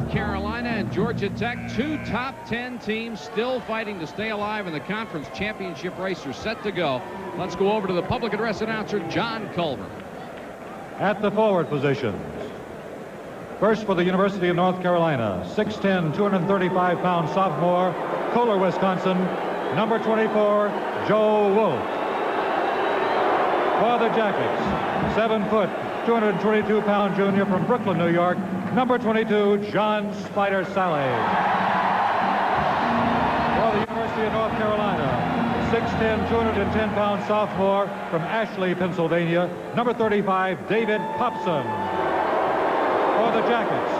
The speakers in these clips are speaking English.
North Carolina and Georgia Tech, two top 10 teams still fighting to stay alive in the conference championship race, are set to go. Let's go over to the public address announcer, John Culver. At the forward positions, first for the University of North Carolina, 6'10", 235-pound sophomore, Kohler, Wisconsin, number 24, Joe Wolf. For the Jackets, 7 foot, 222-pound junior from Brooklyn, New York, number 22, John Spider Sally. For the University of North Carolina, 6'10", 210-pound sophomore from Ashley, Pennsylvania, number 35, David Popson. For the Jackets,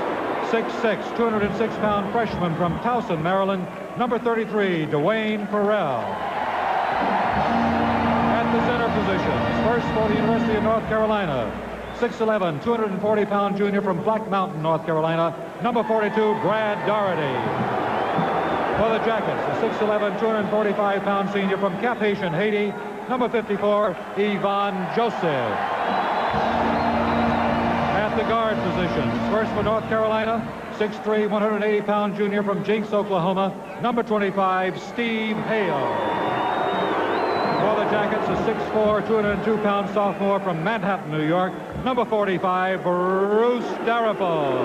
6'6", 206-pound freshman from Towson, Maryland, number 33, Dwayne Farrell. At the center positions, first for the University of North Carolina, 6'11", 240-pound junior from Black Mountain, North Carolina, number 42, Brad Doherty. For the Jackets, a 6'11", 245-pound senior from Cap-Haitian, Haiti, number 54, Yvonne Joseph. At the guard positions, first for North Carolina, 6'3", 180-pound junior from Jinx, Oklahoma, number 25, Steve Hale. For the Jackets, a 6'4", 202-pound sophomore from Manhattan, New York, number 45, Bruce Darapel.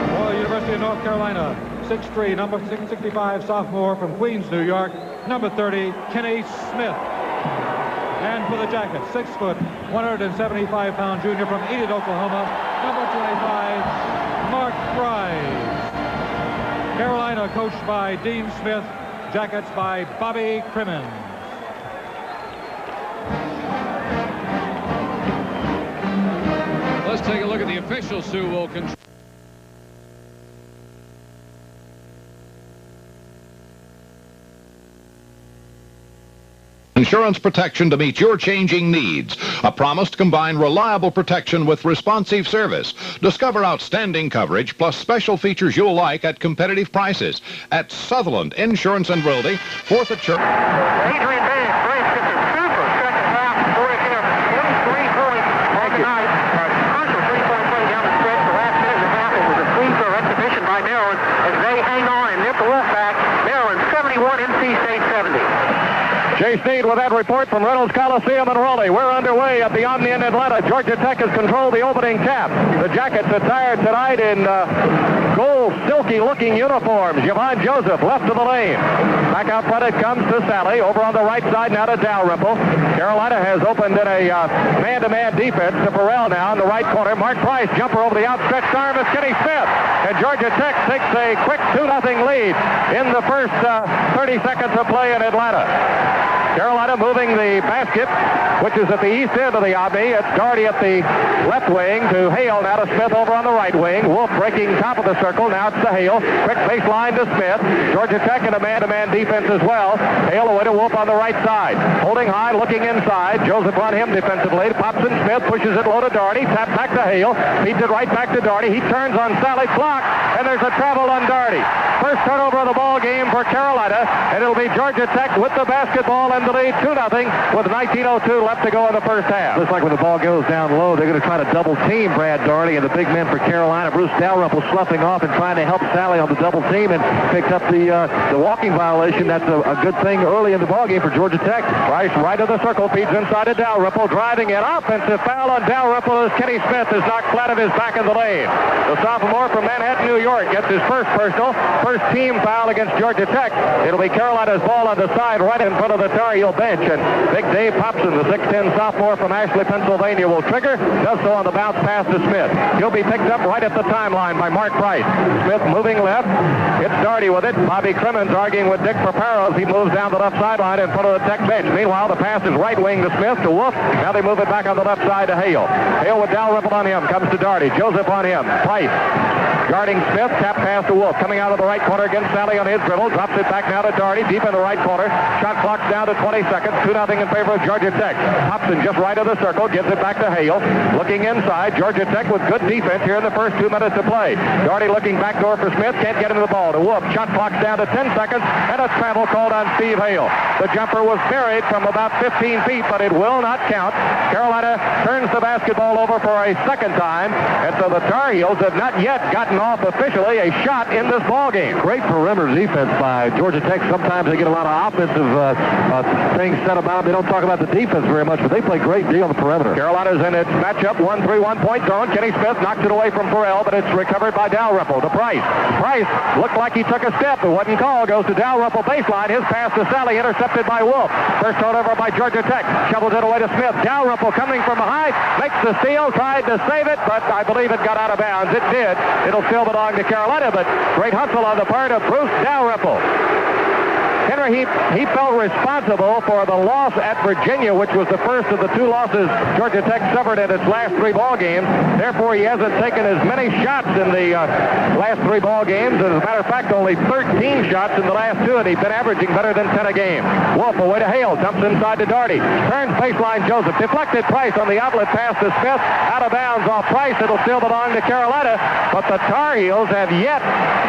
For the University of North Carolina, 6'3", number 65 sophomore from Queens, New York, number 30, Kenny Smith. And for the Jackets, 6 foot, 175-pound junior from Enid, Oklahoma, number 25, Mark Price. Carolina coached by Dean Smith, Jackets by Bobby Crimmins. Let's take a look at the officials who will control. Insurance protection to meet your changing needs. A promise to combine reliable protection with responsive service. Discover outstanding coverage plus special features you'll like at competitive prices. At Sutherland Insurance and Realty, 4th at Church. Adrian Baines brings us a super second half story here. 23 points on the night. Crucial three-point play down the stretch. The last minute and a half, it was a free-throw exhibition by Maryland as they hang on and nip the Wolfpack. Maryland 71, NC State 70. Jay Sneed with that report from Reynolds Coliseum in Raleigh. We're underway at the Omni in Atlanta. Georgia Tech has controlled the opening tap. The Jackets attired tonight in gold, silky-looking uniforms. Yvonne Joseph left to the lane. Back out front it comes to Sally. Over on the right side now to Dalrymple. Carolina has opened in a man-to-man defense to Farrell now in the right corner. Mark Price, jumper over the outstretched arm is Kenny Smith. And Georgia Tech takes a quick 2-0 lead in the first 30 seconds of play in Atlanta. Carolina moving the basket, which is at the east end of the Omni. It's Doherty at the left wing to Hale, now to Smith over on the right wing. Wolf breaking top of the circle, now it's to Hale. Quick baseline to Smith. Georgia Tech in a man-to-man defense as well. Hale away to Wolf on the right side. Holding high, looking inside. Joseph on him defensively. Popson Smith pushes it low to Doherty. Tap back to Hale. Feeds it right back to Doherty. He turns on Sally, blocked, and there's a travel on Doherty. First turnover of the ball game for Carolina, and it'll be Georgia Tech with the basketball and the lead 2-0 with 19:02 left to go in the first half. Looks like when the ball goes down low, they're going to try to double team Brad Doherty and the big men for Carolina. Bruce Dalrymple sloughing off and trying to help Sally on the double team and picked up the walking violation. That's a good thing early in the ball game for Georgia Tech. Price right of the circle, feeds inside to Dalrymple, driving it. Offensive foul on Dalrymple as Kenny Smith is knocked flat of his back in the lane. The sophomore from Manhattan, New York gets his first personal, first team foul against Georgia Tech. It'll be Carolina's ball on the side right in front of the Tar Heel bench. And Big Dave Popson, the 6'10 sophomore from Ashley, Pennsylvania, will trigger. Does so on the bounce pass to Smith. He'll be picked up right at the timeline by Mark Price. Smith moving left. It's Doherty with it. Bobby Crimmins arguing with Dick Perpero as he moves down the left sideline in front of the Tech bench. Meanwhile, the pass is right wing to Smith to Wolf. Now they move it back on the left side to Hale. Hale with Dalrymple on him. Comes to Doherty. Joseph on him. Price guarding Smith. Tap pass to Wolf. Coming out of the right corner against Sally on his dribble. Drops it back now to Doherty. Deep in the right corner. Shot clock's down to 20 seconds. 2-0 in favor of Georgia Tech. Hobson just right of the circle, gives it back to Hale. Looking inside, Georgia Tech with good defense here in the first 2 minutes of play. Doherty looking backdoor for Smith, can't get into the ball. To Wolf, shot clock's down to 10 seconds, and a travel called on Steve Hale. The jumper was buried from about 15 feet, but it will not count. Carolina turns the basketball over for a second time, and so the Tar Heels have not yet gotten off officially a shot in this ball game. Great perimeter defense by Georgia Tech. Sometimes they get a lot of offensive things said about them. They don't talk about the defense very much, but they play great deal on the perimeter. Carolina's in its matchup 1-3-1 point zone. Kenny Smith knocks it away from Farrell, but it's recovered by Dalrymple to Price. Price looked like he took a step. It wasn't called. Goes to Dalrymple baseline. His pass to Sally, intercepted by Wolf. First turnover by Georgia Tech. Shovels it away to Smith. Dalrymple coming from behind, makes the steal, tried to save it, but I believe it got out of bounds. It did. It'll still belong to Carolina, but great hustle on the part of Bruce Dalrymple. Henry, he felt responsible for the loss at Virginia, which was the first of the 2 losses Georgia Tech suffered in its last 3 ball games. Therefore, he hasn't taken as many shots in the last 3 ball games. As a matter of fact, only 13 shots in the last 2, and he's been averaging better than 10 a game. Wolf away to Hale, dumps inside to Doherty. Turns baseline Joseph. Deflected Price on the outlet pass to Smith. Out of bounds off Price. It'll still belong to Carolina, but the Tar Heels have yet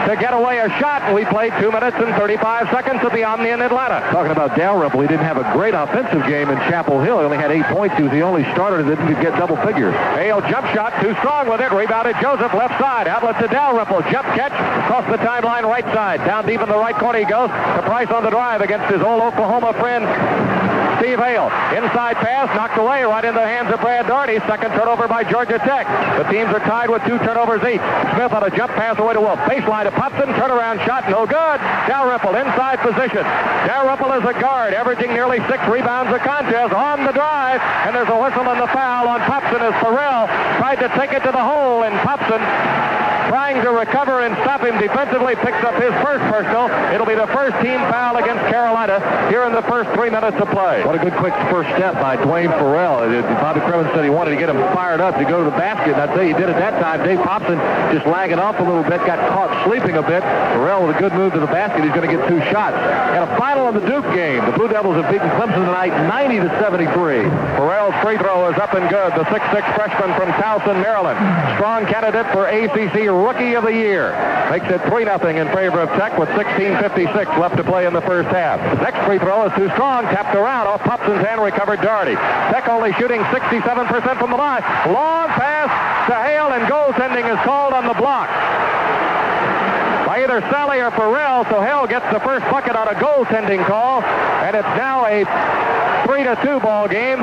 to get away a shot. We played 2 minutes and 35 seconds at the Omni in Atlanta. Talking about Dalrymple, he didn't have a great offensive game in Chapel Hill. He only had 8 points. He was the only starter that didn't get double figures. Hale jump shot, too strong with it. Rebounded Joseph, left side. Outlet to Dalrymple. Jump catch across the timeline, right side. Down deep in the right corner he goes. To Price on the drive against his old Oklahoma friend, Steve Hale. Inside pass, knocked away right in the hands of Brad Doherty. Second turnover by Georgia Tech. The teams are tied with 2 turnovers each. Smith on a jump pass away to Wolf. Baseline to Popson. Turnaround shot, no good. Dalrymple inside position. Dalrymple is a guard, averaging nearly 6 rebounds a contest on the drive. And there's a whistle and the foul on Popson as Farrell tried to take it to the hole. And Popson, trying to recover and stop him defensively, picks up his first personal. It'll be the first team foul against Carolina here in the first 3 minutes of play. What a good quick first step by Dwayne Farrell. Bobby Crimmins said he wanted to get him fired up to go to the basket, and I'd say he did it that time. Dave Popson just lagging off a little bit, got caught sleeping a bit. Farrell with a good move to the basket. He's going to get 2 shots. And a final in the Duke game. The Blue Devils have beaten Clemson tonight 90-73. Farrell's free throw is up and good. The 6'6 freshman from Towson, Maryland. Strong candidate for ACC Rookie of the Year. Makes it 3-0 in favor of Tech with 16:56 left to play in the first half. Next free throw is too strong. Tapped around off Popson's hand, recovered Doherty. Tech only shooting 67% from the line. Long pass to Hale, and goaltending is called on the block by either Sally or Farrell, so Hale gets the first bucket on a goaltending call, and it's now a 3-2 ball game.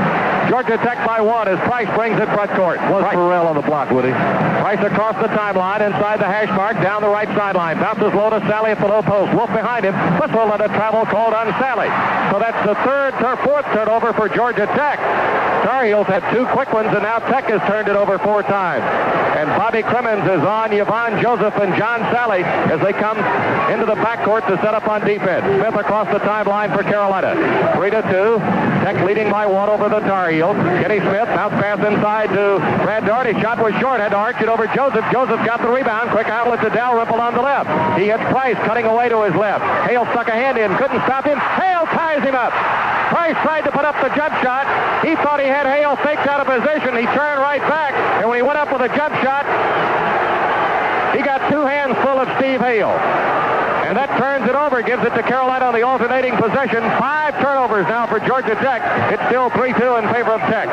Georgia Tech by 1 as Price brings it front court. Was Farrell on the block, Woody? Price across the timeline, inside the hash mark, down the right sideline. Bounces low to Sally at the low post. Wolf behind him. Whistle and a travel called on Sally. So that's the fourth turnover for Georgia Tech. Tar Heels had 2 quick ones, and now Tech has turned it over 4 times. And Bobby Crimmins is on Yvonne Joseph and John Sally as they come into the backcourt to set up on defense. Smith across the timeline for Carolina. 3-2. Tech leading by 1 over the Tar Heels. Kenny Smith, bounce pass inside to Brad Doherty. Shot was short, had to arch it over Joseph. Joseph got the rebound. Quick outlet to Dalrymple on the left. He hits Price, cutting away to his left. Hale stuck a hand in, couldn't stop him. Hale ties him up. Price tried to put up the jump shot. He thought he had Hale faked out of position. He turned right back, and when he went up with a jump shot, he got 2 hands full of Steve Hale. And that turns it over, gives it to Carolina on the alternating possession. 5 turnovers now for Georgia Tech. It's still 3-2 in favor of Tech.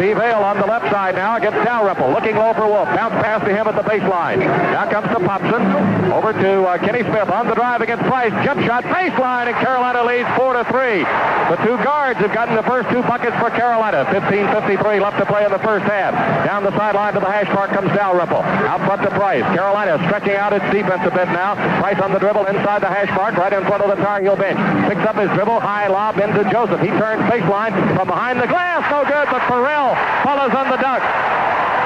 Steve Hale on the left side now against Dalrymple. Looking low for Wolf. Bounce pass to him at the baseline. Now comes to Popson. Over to Kenny Smith on the drive against Price. Jump shot, baseline, and Carolina leads 4-3. The 2 guards have gotten the first 2 buckets for Carolina. 15:53 left to play in the first half. Down the sideline to the hash mark comes Dalrymple. Out front to Price. Carolina stretching out its defense a bit now. Price on the dribble inside the hash mark, right in front of the Tar Heel bench. Picks up his dribble, high lob into Joseph. He turns baseline from behind the glass. No good, but Farrell follows on the dunk.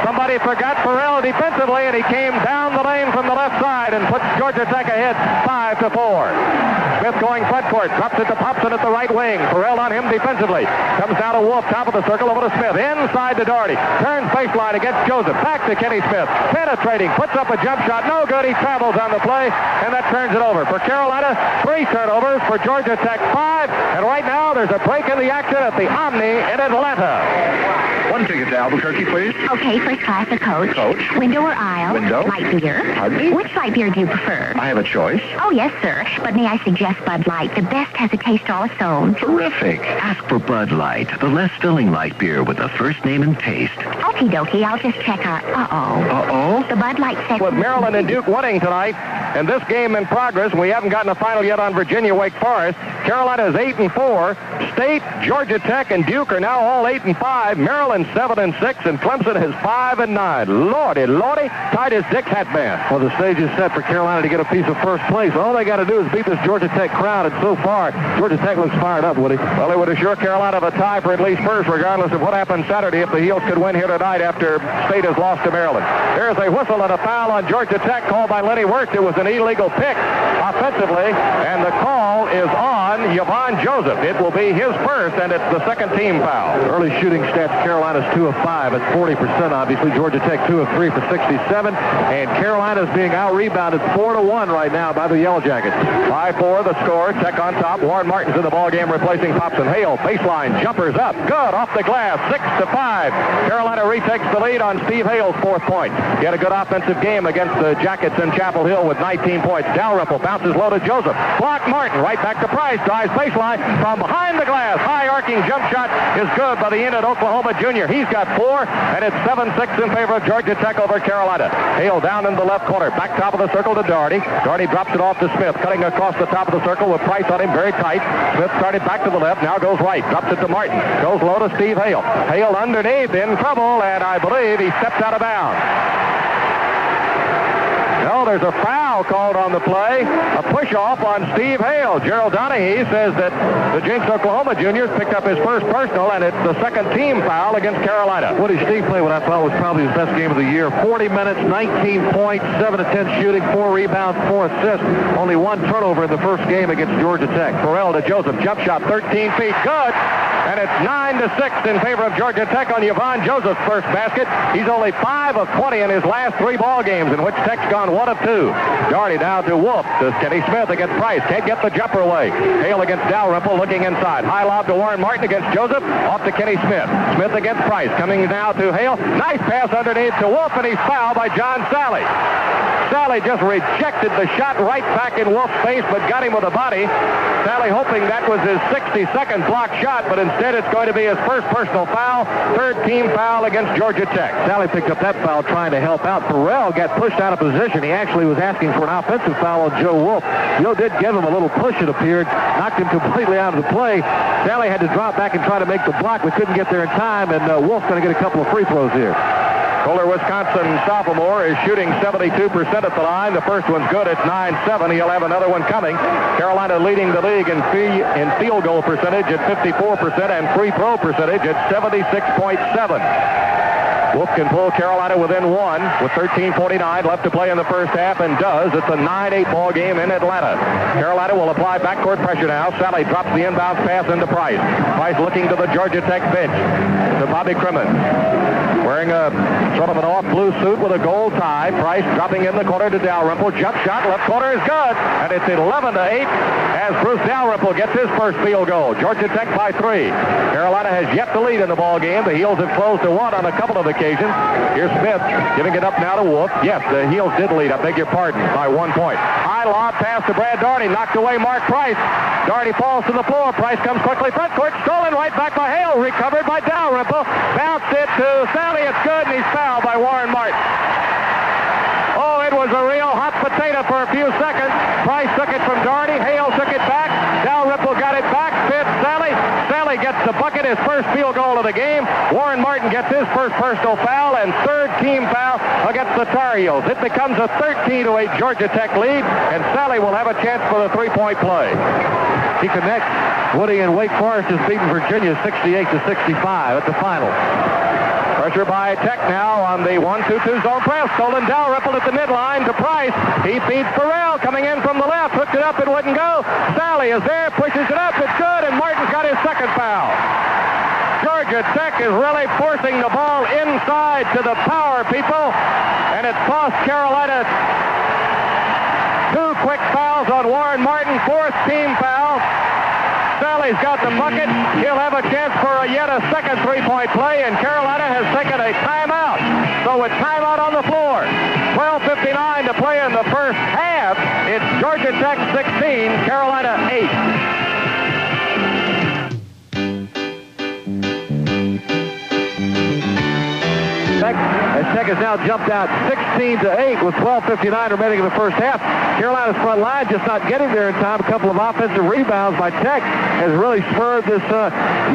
Somebody forgot Farrell defensively, and he came down the lane from the left side and puts Georgia Tech ahead 5-4. Smith going front court, drops it to Popson at the right wing. Farrell on him defensively. Comes down to Wolf, top of the circle, over to Smith. Inside to Doherty. Turns baseline against Joseph. Back to Kenny Smith. Penetrating, puts up a jump shot. No good. He travels on the play, and that turns it over. For Carolina, 3 turnovers. For Georgia Tech, 5. And right now, there's a break in the action at the Omni in Atlanta. One ticket to Albuquerque, please. Okay, first class or coach? Coach. Window or aisle? Window. Light beer? Pardon me? Which light beer do you prefer? I have a choice. Oh, yes, sir. But may I suggest Bud Light? The best has a taste all its own. Terrific. Ask for Bud Light, the less filling light beer with a first name and taste. Okie dokie, I'll just check our uh-oh. Uh-oh? The Bud Light section. With Maryland and Duke winning tonight, and this game in progress, and we haven't gotten a final yet on Virginia-Wake Forest. Carolina is 8-4. State, Georgia Tech, and Duke are now all 8-5. Maryland 7-6, and Clemson is 5-9. Lordy, tight as Dick's hat band. Well, the stage is set for Carolina to get a piece of first place. All they got to do is beat this Georgia Tech crowd, and so far, Georgia Tech looks fired up, Woody. Well, it would assure Carolina of a tie for at least first, regardless of what happens Saturday if the Heels could win here tonight after State has lost to Maryland. There's a whistle and a foul on Georgia Tech called by Lenny Wirtz. It was an illegal pick offensively, and the call is on Yvonne Joseph. It will be his first, and it's the second team foul. Early shooting stats, Carolina's 2 of 5 at 40%, obviously. Georgia Tech 2 of 3 for 67, and Carolina's being out-rebounded 4-1 right now by the Yellow Jackets. 5-4 the score. Tech on top. Warren Martin's in the ballgame replacing Popson. Hale, baseline, jumpers up. Good, off the glass, 6-5. Carolina retakes the lead on Steve Hale's 4th point. He had a good offensive game against the Jackets in Chapel Hill with 19 points. Dalrymple bounces low to Joseph. Block Martin, right back to Price. Drives baseline from behind the glass. High arcing jump shot is good by the end at Oklahoma Junior. He's got 4, and it's 7-6 in favor of Georgia Tech over Carolina. Hale down in the left corner. Back top of the circle to Doherty. Doherty drops it off to Smith, cutting across the top of the circle with Price on him very tight. Smith started back to the left, now goes right. Drops it to Martin. Goes low to Steve Hale. Hale underneath, in trouble, and I believe he stepped out of bounds. No, there's a foul called on the play. A push-off on Steve Hale. Gerald Donahue says that the Jinx Oklahoma Juniors picked up his first personal, and it's the second team foul against Carolina. Woody, Steve played what I thought was probably his best game of the year. 40 minutes, 19 points, 7 of 10 shooting, 4 rebounds, 4 assists. Only 1 turnover in the first game against Georgia Tech. Farrell to Joseph. Jump shot 13 feet. Good. And it's 9-6 in favor of Georgia Tech on Yvonne Joseph's first basket. He's only 5 of 20 in his last 3 ball games, in which Tech's gone 1 of 2. Doherty down to Wolf. To Kenny Smith against Price. Can't get the jumper away. Hale against Dalrymple, looking inside. High lob to Warren Martin against Joseph. Off to Kenny Smith. Smith against Price. Coming now to Hale. Nice pass underneath to Wolf, and he's fouled by John Sally. Sally just rejected the shot right back in Wolf's face, but got him with a body. Sally hoping that was his 62nd block shot, but instead it's going to be his first personal foul. 3rd team foul against Georgia Tech. Sally picked up that foul trying to help out. Farrell got pushed out of position. He actually was asking for an offensive foul on Joe Wolf. Joe did give him a little push, it appeared. Knocked him completely out of the play. Sally had to drop back and try to make the block, but couldn't get there in time, and Wolf's going to get a couple of free throws here. Kohler, Wisconsin sophomore, is shooting 72% at the line. The first one's good. It's 9-7. He'll have another one coming. Carolina leading the league in field goal percentage at 54% and free throw percentage at 76.7. Wolf can pull Carolina within 1 with 13:49 left to play in the first half, and does. It's a 9-8 ball game in Atlanta. Carolina will apply backcourt pressure now. Sally drops the inbound pass into Price. Price looking to the Georgia Tech bench. To Bobby Crimmins. Wearing a sort of an off blue suit with a gold tie. Price dropping in the corner to Dalrymple. Jump shot, left corner is good. And it's 11-8 as Bruce Dalrymple gets his first field goal. Georgia Tech by 3. Carolina has yet to lead in the ball game. The Heels have closed to 1 on a couple of occasions. Here's Smith giving it up now to Wolf. Yes, the Heels did lead, I beg your pardon, by 1 point. High lob pass to Brad Doherty. Knocked away Mark Price. Doherty falls to the floor. Price comes quickly front court. Stolen right back by Hale. Recovered by Dalrymple. Bounced it to Sally. It's good, and he's fouled by Warren Martin. Oh, it was a real hot potato for a few seconds. Price took it from Doherty. Hale took it back. Dalrymple got it back. Fifth, Sally. Sally gets the bucket, his first field goal of the game. Warren Martin gets his first personal foul and 3rd team foul against the Tar Heels. It becomes a 13-8 Georgia Tech lead, and Sally will have a chance for the 3-point play. He connects. Woody, and Wake Forest has beaten Virginia 68-65 at the final. Pressure by Tech now on the 1-2-2 zone press. Stolen Dalrymple at the midline to Price. He feeds Farrell coming in from the left. Hooked it up. It wouldn't go. Sally is there. Pushes it up. It's good. And Martin's got his second foul. Georgia Tech is really forcing the ball inside to the power people. And it cost Carolina 2 quick fouls on Warren Martin. 4th team foul. Sally's got the bucket. He'll have a chance for yet a second three-point play, and Carolina has taken a timeout. So with timeout on the floor, 12:59 to play in the first half. It's Georgia Tech 16, Carolina 8. Tech has now jumped out 16-8 with 12:59 remaining in the first half. Carolina's front line just not getting there in time. A couple of offensive rebounds by Tech has really spurred this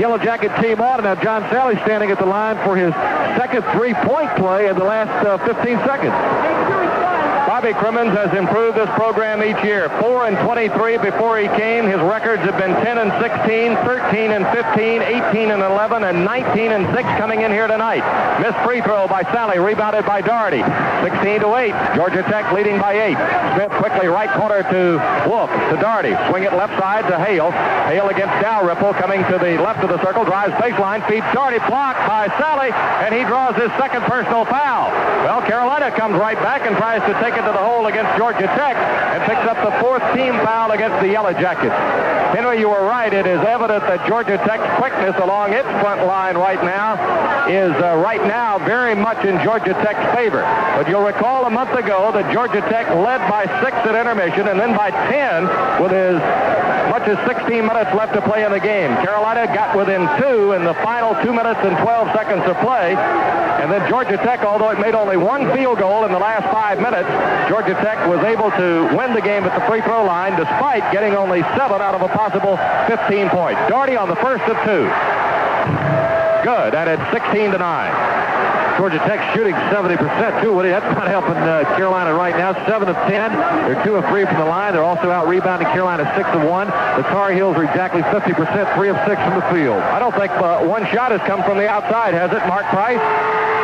Yellow Jacket team on. And now John Sally standing at the line for his second three-point play in the last 15 seconds. Bobby Crimmins has improved this program each year. 4-23 before he came. His records have been 10-16, 13-15, 18-11, and 19-6 coming in here tonight. Missed free throw by Sally, rebounded by Doherty. 16-8. Georgia Tech leading by 8. Smith quickly right corner to Wolf, to Doherty. Swing it left side to Hale. Hale against Dalrymple, coming to the left of the circle, drives baseline, feeds Doherty, blocked by Sally, and he draws his second personal foul. Well, Carolina comes right back and tries to take it to the hole against Georgia Tech and picks up the 4th team foul against the Yellow Jackets. Henry, you were right. It is evident that Georgia Tech's quickness along its front line right now is very much in Georgia Tech's favor. But you'll recall a month ago that Georgia Tech led by 6 at intermission and then by 10 with as much as 16 minutes left to play in the game. Carolina got within 2 in the final 2 minutes and 12 seconds of play. And then Georgia Tech, although it made only 1 field goal in the last 5 minutes, Georgia Tech was able to win the game at the free throw line despite getting only 7 out of a possible 15 points. Doherty on the first of 2. Good, and it's 16-9. Georgia Tech shooting 70% too, Woody. That's not helping Carolina right now. 7 of 10. They're 2 of 3 from the line. They're also out rebounding Carolina 6 of 1. The Tar Heels are exactly 50%, 3 of 6 from the field. I don't think one shot has come from the outside, has it, Mark Price?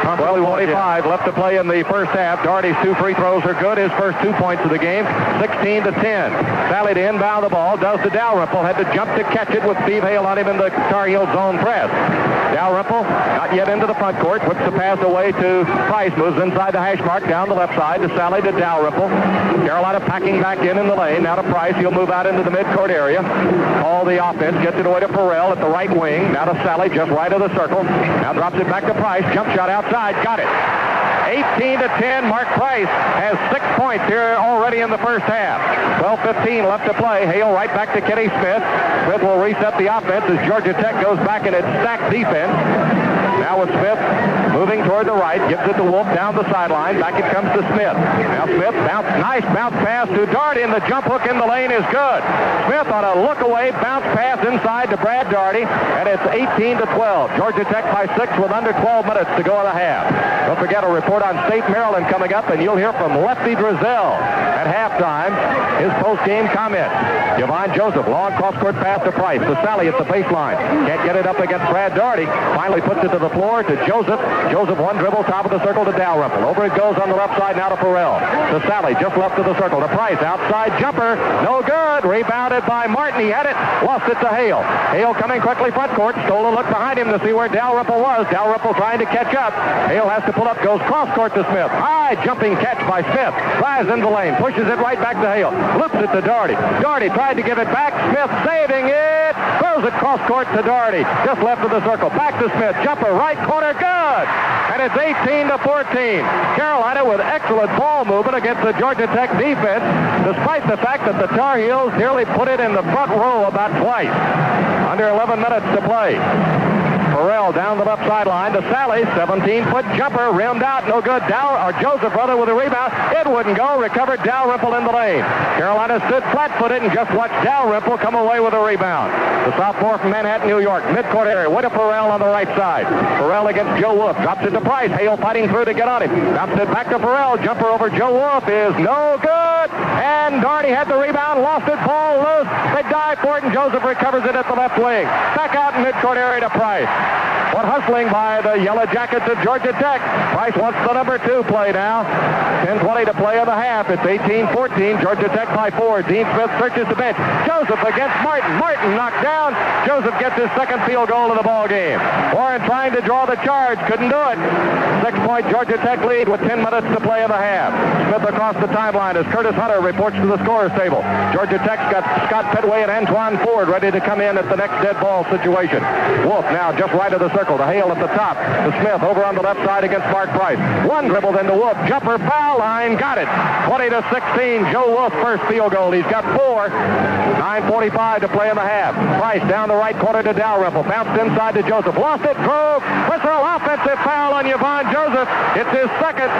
12:25 left to play in the first half. Doherty's 2 free throws are good. His first 2 points of the game. 16-10. Sally to inbound the ball. Does to Dalrymple. Had to jump to catch it with Steve Hale on him in the Tar Heel zone press. Dalrymple not yet into the front court. Whips the pass away to Price. Moves inside the hash mark down the left side to Sally to Dalrymple. Carolina packing back in the lane. Now to Price. He'll move out into the midcourt area. All the offense. Gets it away to Farrell at the right wing. Now to Sally just right of the circle. Now drops it back to Price. Jump shot outside. Got it. 18-10. Mark Price has 6 points here already in the first half. 12:15 left to play. Hale right back to Kenny Smith. Smith will reset the offense as Georgia Tech goes back in its stacked defense. Now with Smith moving toward the right, gives it to Wolf down the sideline. Back it comes to Smith. Now Smith, nice bounce pass to Doherty, and the jump hook in the lane is good. Smith on a look-away bounce pass inside to Brad Doherty, and it's 18-12. Georgia Tech by 6 with under 12 minutes to go in the half. Don't forget a report on State Maryland coming up, and you'll hear from Lefty Drizel at halftime. His post-game comment. Yvonne Joseph, long cross-court pass to Price. To Sally at the baseline. Can't get it up against Brad Doherty. Finally puts it to the floor to Joseph. Joseph one dribble, top of the circle to Dalrymple. Over it goes on the left side now to Farrell. To Sally, just left of the circle. To Price, outside jumper. No good. Rebounded by Martin. He had it. Lost it to Hale. Hale coming quickly front court. Stole a look behind him to see where Dalrymple was. Dalrymple trying to catch up. Hale has to pull up. Goes cross court to Smith. High jumping catch by Smith. Drives into the lane. Pushes it right back to Hale. Loops it to Doherty. Doherty tried to give it back. Smith saving it. Throws it cross court to Doherty. Just left of the circle. Back to Smith. Jumper right corner. Good. And it's 18-14. Carolina with excellent ball movement against the Georgia Tech defense, despite the fact that the Tar Heels nearly put it in the front row about twice. Under 11 minutes to play. Farrell down the left sideline to Sally. 17-foot jumper, rimmed out, no good. Joseph brother with a rebound. It wouldn't go. Recovered Dalrymple in the lane. Carolina stood flat-footed and just watched Dalrymple come away with a rebound. The sophomore from Manhattan, New York, midcourt area. What a Farrell on the right side. Farrell against Joe Wolf. Drops it to Price. Hale fighting through to get on him. Drops it back to Farrell. Jumper over Joe Wolf is no good. And Doherty had the rebound. Lost it. Ball loose. They dive for Gordon. Joseph recovers it at the left wing. Back out in midcourt area to Price. What hustling by the Yellow Jackets of Georgia Tech. Price wants the number 2 play now. 10:20 to play in the half. It's 18-14. Georgia Tech by 4. Dean Smith searches the bench. Joseph against Martin. Martin knocked down. Joseph gets his second field goal of the ball game. Warren trying to draw the charge. Couldn't do it. 6-point Georgia Tech lead with 10 minutes to play in the half. Smith across the timeline as Curtis Hunter reports to the scorer's table. Georgia Tech's got Scott Petway and Antoine Ford ready to come in at the next dead ball situation. Wolf now just right of the circle to Hale at the top. To Smith over on the left side against Mark Price. One dribble then to Wolf. Jumper foul line. Got it. 20-16. Joe Wolf first field goal. He's got 4. 9:45 to play in the half. Price down the right corner to Dalrymple. Bounced inside to Joseph. Lost it. Drove. Whistle. Offensive foul on Yvonne Joseph. It's his second.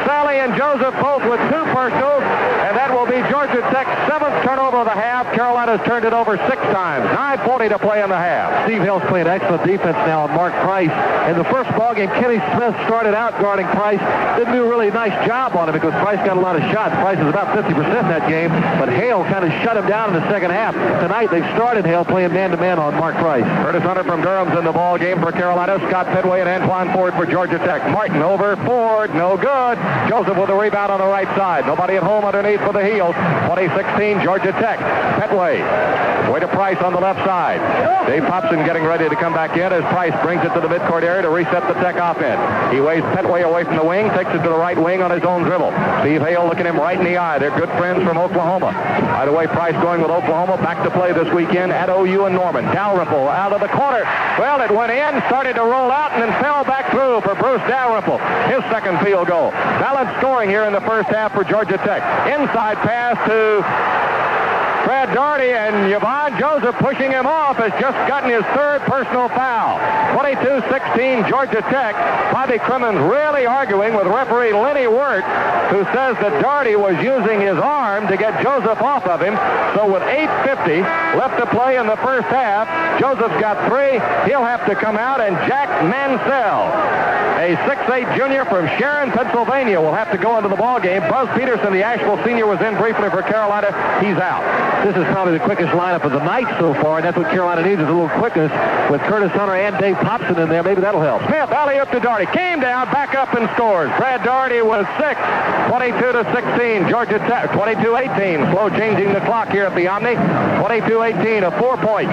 Sally and Joseph both with 2 personals, and that will be Georgia Tech's 7th turnover of the half. Carolina's turned it over 6 times. 9:40 to play in the half. Steve Hill's playing excellent defense now on Mark Price. In the first ballgame, Kenny Smith started out guarding Price. Didn't do a really nice job on him because Price got a lot of shots. Price is about 50% in that game, but Hale kind of shut him down in the second half. Tonight, they've started Hale playing man-to-man on Mark Price. Curtis Hunter from Durham's in the ball game for Carolina. Scott Petway and Antoine Ford for Georgia Tech. Martin over Ford. No good. Joseph with a rebound on the right side. Nobody at home underneath for the heels. 20-16 Georgia Tech. Petway. Way to Price on the left side. Dave Popson getting ready to come back in as Price brings it to the midcourt area to reset the Tech offense. He waves Petway away from the wing, takes it to the right wing on his own dribble. Steve Hale looking him right in the eye. They're good friends from Oklahoma. By the way, Price going with Oklahoma back to play this weekend at OU in Norman. Dalrymple out of the corner. Well, it went in, started to roll out, and then fell back through for Bruce Dalrymple. His second field goal. Balanced scoring here in the first half for Georgia Tech. Inside pass to Brad Daugherty, and Yvonne Joseph pushing him off has just gotten his 3rd personal foul. 22-16 Georgia Tech. Bobby Crimmins really arguing with referee Lenny Wirt, who says that Daugherty was using his arm to get Joseph off of him. So with 8:50 left to play in the first half, Joseph's got 3. He'll have to come out, and Jack Mansell, a 6'8 junior from Sharon, Pennsylvania, will have to go into the ball game. Buzz Peterson, the Asheville senior, was in briefly for Carolina. He's out. This is probably the quickest lineup of the night so far, and that's what Carolina needs, is a little quickness with Curtis Hunter and Dave Popson in there. Maybe that'll help. Smith, alley up to Daugherty. Came down, back up and scores. Brad Daugherty was 6. 22-16. Georgia Tech, 22-18. Slow changing the clock here at the Omni. 22-18, a 4-point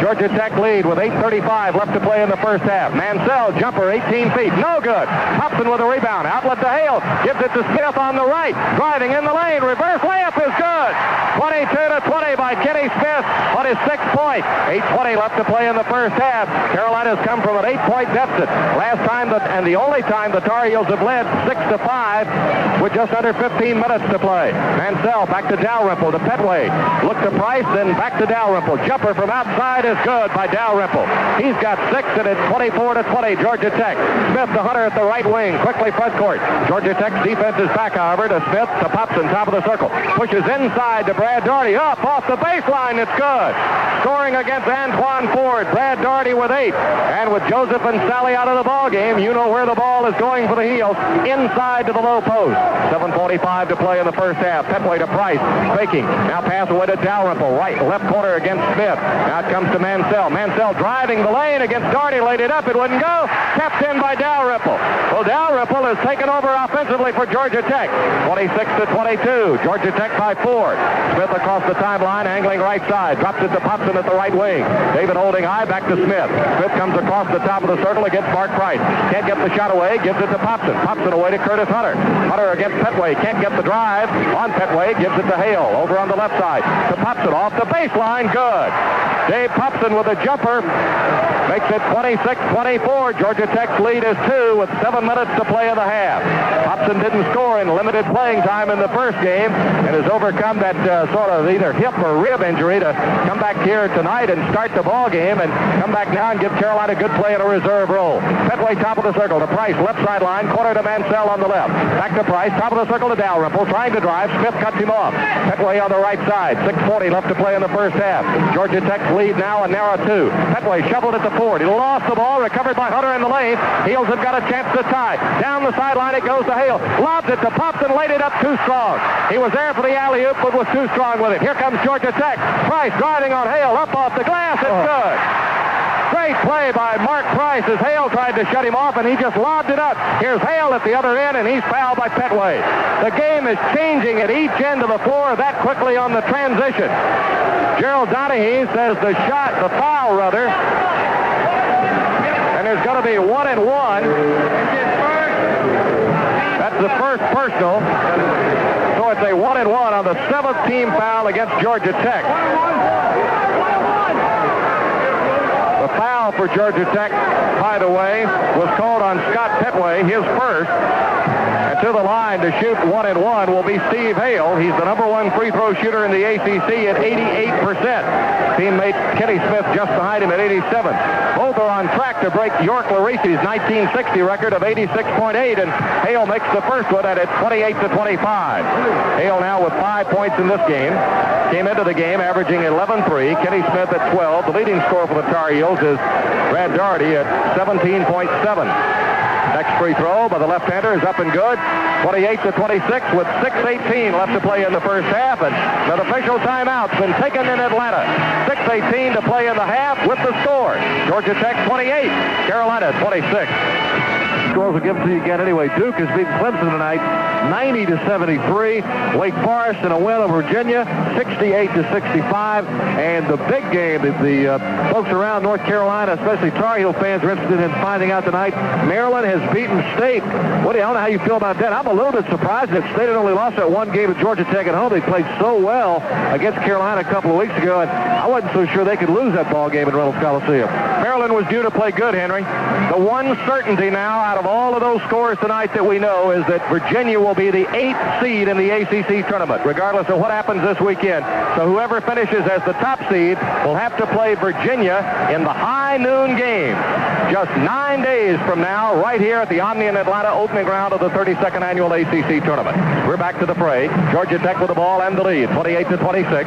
Georgia Tech lead with 8:35 left to play in the first half. Mansell, jumper 18 feet. No good. Popson with a rebound. Outlet to Hale. Gives it to Smith on the right. Driving in the lane. Reverse layup is good. 22-20 by Kenny Smith on his 6th point. 8:20 left to play in the first half. Carolina's come from an 8-point deficit. Last time, and the only time the Tar Heels have led 6-5 with just under 15 minutes to play. Mansell back to Dalrymple to Petway. Look to Price, then back to Dalrymple. Jumper from outside is good by Dalrymple. He's got 6, and it's 24-20 Georgia Tech. Smith to Hunter at the right wing. Quickly front court. Georgia Tech's defense is back, however, to Smith to Popson, top of the circle. Pushes inside to Brad Daugherty. Up off the baseline. It's good. Scoring against Antoine Ford. Brad Daugherty with 8. And with Joseph and Sally out of the ball game, you know where the ball is going for the Heels. Inside to the low post. 7:45 to play in the first half. Petway to Price. Faking. Now pass away to Dalrymple. Right, left corner against Smith. Now it comes to Mansell. Mansell driving the lane against Daugherty. Laid it up. It wouldn't go. Kept in by Dalrymple. Well, Dalrymple has taken over offensively for Georgia Tech. 26-22. Georgia Tech by 4. Smith across the timeline, angling right side. Drops it to Popson at the right wing. David holding high, back to Smith. Smith comes across the top of the circle against Mark Price. Can't get the shot away, gives it to Popson. Popson away to Curtis Hunter. Hunter against Petway. Can't get the drive. On Petway, gives it to Hale. Over on the left side. To Popson off the baseline. Good. Dave Popson with a jumper. Makes it 26-24. Georgia Tech's lead is 2 with 7 minutes to play in the half. Popson didn't score in limited playing time in the first game and has overcome that sort of either hip or rib injury to come back here here tonight and start the ball game and come back now and give Carolina good play in a reserve role. Petway, top of the circle to Price, left sideline, corner to Mansell on the left. Back to Price, top of the circle to Dalrymple, trying to drive. Smith cuts him off. Petway on the right side. 6:40 left to play in the first half. Georgia Tech's lead now a narrow 2. Petway shoveled it to Ford. He lost the ball, recovered by Hunter in the lane. Heels have got a chance to tie. Down the sideline it goes to Hale. Lobs it to Popson, laid it up too strong. He was there for the alley-oop, but was too strong with it. Here comes Georgia Tech. Price driving on Hale, up off the glass. It's good. Great play by Mark Price as Hale tried to shut him off, and he just lobbed it up. Here's Hale at the other end, and he's fouled by Petway. The game is changing at each end of the floor that quickly on the transition. Gerald Donahue says the foul, and there's going to be 1 and 1. That's the first personal. So it's a 1 and 1 on the 7th team foul against Georgia Tech. The foul for Georgia Tech, by the way, was called on Scott Petway, his first. And to the line to shoot 1 and 1 will be Steve Hale. He's the #1 free throw shooter in the ACC at 88%. Teammate Kenny Smith just behind him at 87. Both are on track to break York Larisi's 1960 record of 86.8, and Hale makes the first one at 28-25. Hale now with 5 points in this game. Came into the game averaging 11-3. Kenny Smith at 12. The leading scorer for the Tar Heels is Brad Doherty at 17.7. Next free throw by the left-hander is up and good. 28-26 with 6:18 left to play in the first half, and an official timeout's been taken in Atlanta. 6:18 to play in the half with the score. Georgia Tech 28, Carolina 26. Scores will give it to you again anyway. Duke has beaten Clemson tonight 90-73. Wake Forest in a win over Virginia 68-65. And the big game that the folks around North Carolina, especially Tar Heel fans, are interested in finding out tonight. Maryland has beaten State. Woody, I don't know how you feel about that. I'm a little bit surprised that State had only lost that one game at Georgia Tech at home. They played so well against Carolina a couple of weeks ago, and I wasn't so sure they could lose that ball game at Reynolds Coliseum. Maryland was due to play good, Henry. The one certainty now out of all of those scores tonight that we know is that Virginia will be the 8th seed in the ACC tournament, regardless of what happens this weekend. So whoever finishes as the top seed will have to play Virginia in the high noon game just 9 days from now, right here at the Omni in Atlanta, opening round of the 32nd annual ACC tournament. We're back to the fray. Georgia Tech with the ball and the lead, 28-26.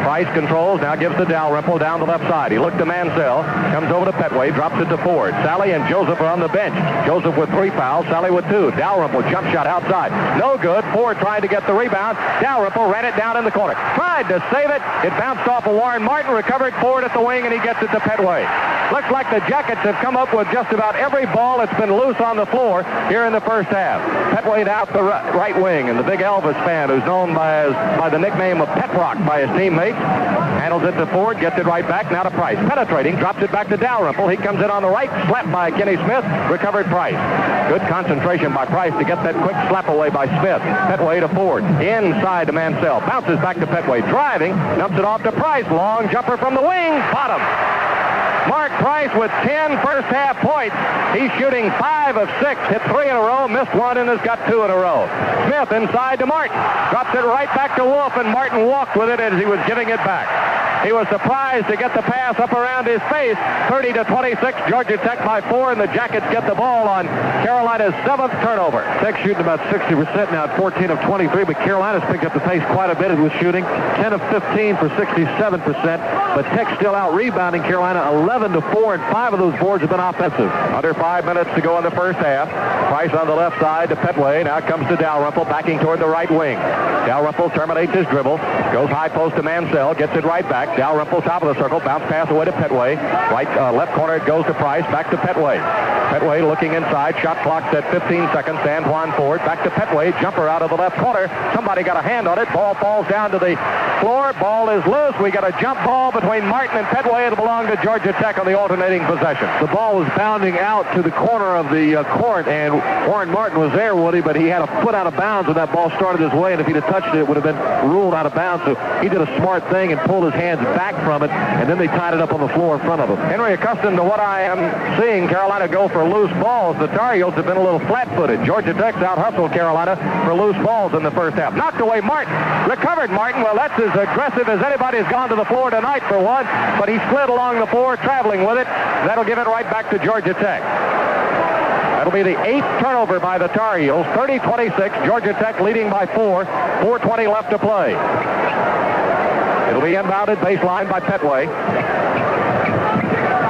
Price controls, now gives to Dalrymple down the left side. He looked to Mansell, comes over to Petway, drops it to Ford. Sally and Joseph are on the bench. Joseph with 3 fouls, Sally with 2. Dalrymple jump shot outside. No good. Ford trying to get the rebound. Dalrymple ran it down in the corner. Tried to save it. It bounced off of Warren Martin, recovered Ford at the wing, and he gets it to Petway. Looks like the Jackets have come up with just about every ball that's been loose on the floor here in the first half. Petway out the right wing, and the big Elvis fan, who's known by the nickname of Pet Rock by his teammates, handles it to Ford, gets it right back, now to Price. Penetrating, drops it back to Dalrymple. He comes in on the right, slapped by Kenny Smith, recovered Price. Good concentration by Price to get that quick slap away by Smith. Petway to Ford, inside to Mansell, bounces back to Petway, driving, dumps it off to Price, long jumper from the wing, bottom. Mark Price with 10 first half points. He's shooting 5 of 6, hit 3 in a row, missed 1, and has got 2 in a row. Smith inside to Martin, drops it right back to Wolf, and Martin walked with it as he was giving it back. He was surprised to get the pass up around his face. 30-26, Georgia Tech by 4, and the Jackets get the ball on Carolina's 7th turnover. Tech shooting about 60% now at 14 of 23, but Carolina's picked up the pace quite a bit with shooting. 10 of 15 for 67%, but Tech still out rebounding Carolina 11-4, and 5 of those boards have been offensive. Under 5 minutes to go in the first half. Price on the left side to Petway. Now comes to Dalrymple, backing toward the right wing. Dalrymple terminates his dribble, goes high post to Mansell, gets it right back. Dalrymple, top of the circle, bounce pass away to Petway. Left corner, it goes to Price, back to Petway. Petway looking inside, shot clock's at 15 seconds. Antoine Ford, back to Petway, jumper out of the left corner. Somebody got a hand on it. Ball falls down to the floor. Ball is loose. We got a jump ball between Martin and Petway. It'll belong to Georgia Tech on the alternating possession. The ball was bounding out to the corner of the court, and Warren Martin was there, Woody, but he had a foot out of bounds when that ball started his way, and if he'd have touched it, it would have been ruled out of bounds. So he did a smart thing and pulled his hand hands back from it, and then they tied it up on the floor in front of them. Henry, accustomed to what I am seeing Carolina go for loose balls, the Tar Heels have been a little flat-footed. Georgia Tech's out-hustled Carolina for loose balls in the first half. Knocked away Martin. Recovered Martin. Well, that's as aggressive as anybody has gone to the floor tonight for one, but he slid along the floor, traveling with it. That'll give it right back to Georgia Tech. That'll be the 8th turnover by the Tar Heels. 30-26, Georgia Tech leading by 4. 4:20 left to play. It'll be inbounded baseline by Petway.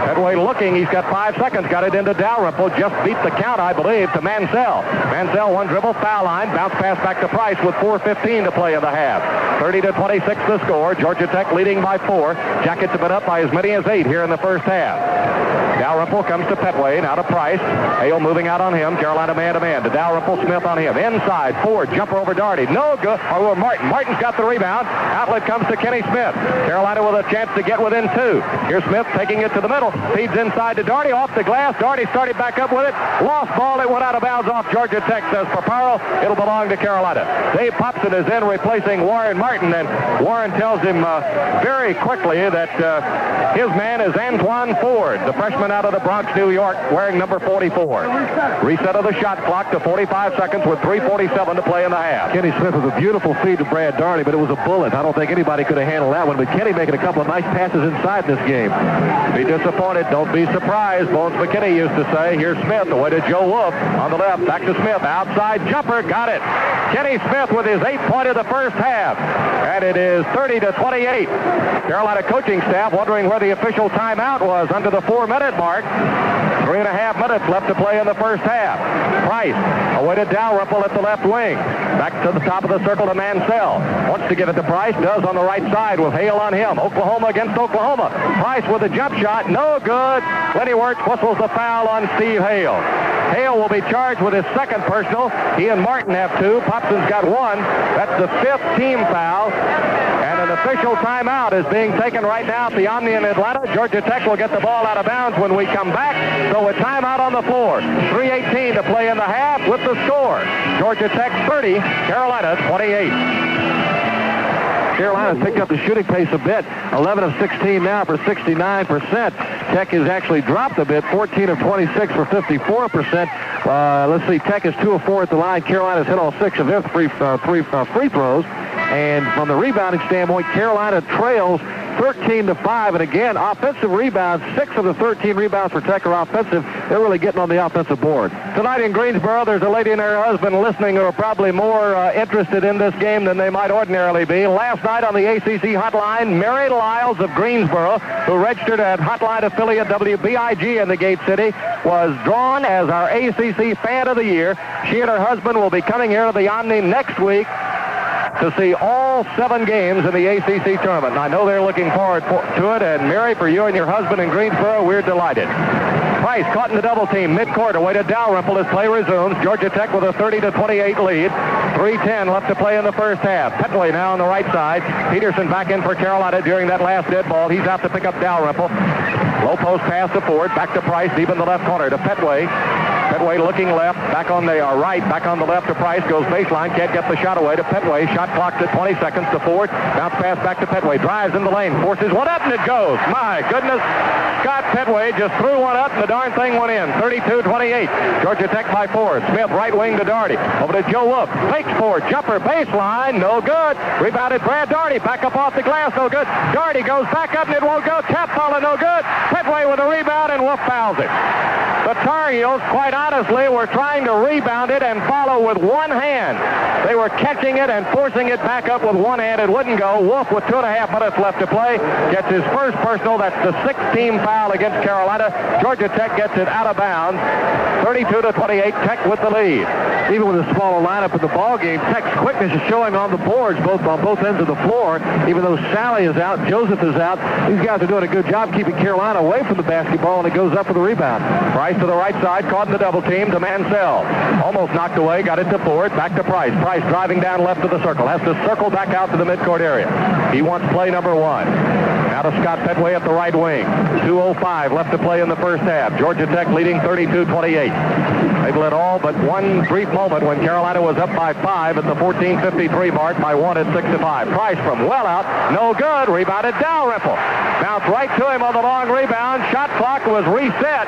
Petway looking, he's got 5 seconds, got it into Dalrymple, just beat the count, I believe, to Mansell. Mansell, one dribble, foul line, bounce pass back to Price with 4:15 to play in the half. 30-26 the score, Georgia Tech leading by 4. Jackets have been up by as many as 8 here in the first half. Dalrymple comes to Petway, now to Price. Hale moving out on him, Carolina man-to-man, to Dalrymple, Smith on him. Inside, Ford, jumper over Doherty, no good, or Martin. Martin's got the rebound, outlet comes to Kenny Smith. Carolina with a chance to get within 2. Here's Smith taking it to the middle. Feeds inside to Doherty, off the glass. Doherty started back up with it. Lost ball, it went out of bounds off Georgia Tech, says Paparo. It'll belong to Carolina. Dave Popson is in replacing Warren Martin, and Warren tells him very quickly that his man is Antoine Ford, the freshman out of the Bronx, New York, wearing number 44. Reset of the shot clock to 45 seconds with 3:47 to play in the half. Kenny Smith with a beautiful feed to Brad Doherty, but it was a bullet. I don't think anybody could have handled that one, but Kenny making a couple of nice passes inside this game. Be disappointed, don't be surprised, Bones McKinney used to say. Here's Smith, away to Joe Wolf on the left, back to Smith, outside jumper, got it. Kenny Smith with his 8th point of the first half, and it is 30-28. Carolina coaching staff wondering where the official timeout was under the 4-minute mark. 3.5 minutes left to play in the first half. Price, away to Dalrymple at the left wing. Back to the top of the circle to Mansell. Wants to give it to Price, does on the right side with Hale on him. Oklahoma against Oklahoma. Price with a jump shot, no good. Lenny Wirtz whistles the foul on Steve Hale. Hale will be charged with his 2nd personal. He and Martin have 2. Popson's got 1. That's the 5th team foul. And an official timeout is being taken right now at the Omni in Atlanta. Georgia Tech will get the ball out of bounds when we come back. So a timeout on the floor. 3:18 to play in the half with the score. Georgia Tech 30, Carolina 28. Carolina's picked up the shooting pace a bit. 11 of 16 now for 69%. Tech has actually dropped a bit. 14 of 26 for 54%. Let's see, Tech is 2 of 4 at the line. Carolina's hit all 6 of their free throws. And from the rebounding standpoint, Carolina trails 13-5. And again, offensive rebounds, 6 of the 13 rebounds for Tech are offensive. They're really getting on the offensive board. Tonight in Greensboro, there's a lady and her husband listening who are probably more interested in this game than they might ordinarily be. Last night on the ACC hotline, Mary Lyles of Greensboro, who registered at hotline affiliate WBIG in the Gate City, was drawn as our ACC Fan of the Year. She and her husband will be coming here to the Omni next week to see all 7 games in the ACC tournament. And I know they're looking forward to it, and Mary, for you and your husband in Greensboro, we're delighted. Price caught in the double team, midcourt, away to Dalrymple as play resumes. Georgia Tech with a 30-28 lead. 3:10 left to play in the first half. Petway now on the right side. Peterson back in for Carolina during that last dead ball. He's out to pick up Dalrymple. Low post pass to Ford, back to Price, deep in the left corner to Petway. Petway looking left, back on the right, back on the left to Price, goes baseline, can't get the shot away to Petway. Shot clocked at 20 seconds to Ford. Bounce pass back to Petway, drives in the lane, forces one up, and it goes. My goodness, Scott Petway just threw one up, and the darn thing went in. 32-28. Georgia Tech by 4. Smith right wing to Doherty. Over to Joe Wolf. Fakes Ford, jumper, baseline, no good. Rebounded Brad Doherty, back up off the glass, no good. Doherty goes back up, and it won't go. Tap follow, no good. Petway with a rebound, and Wolf fouls it. The Tar Heels, quite honestly, were trying to rebound it and follow with one hand. They were catching it and forcing it back up with one hand. It wouldn't go. Wolf, with 2.5 minutes left to play, gets his first personal. That's the 6th team foul against Carolina. Georgia Tech gets it out of bounds. 32-28, Tech with the lead. Even with a smaller lineup in the ball game, Tech's quickness is showing on the boards, on both ends of the floor. Even though Sally is out, Joseph is out, these guys are doing a good job keeping Carolina away from the basketball, and it goes up for the rebound. Price to the right side, caught in the double team to Mansell. Almost knocked away, got it to Ford, back to Price. Price driving down left of the circle, has to circle back out to the midcourt area. He wants play number 1. Now to Scott Petway at the right wing. 2:05 left to play in the first half. Georgia Tech leading 32-28. They've led all but one brief moment when Carolina was up by 5 at the 14:53 mark by 1 at 6-5. Price from well out. No good. Rebounded Dalrymple. Bounced right to him on the long rebound. Shot clock was reset.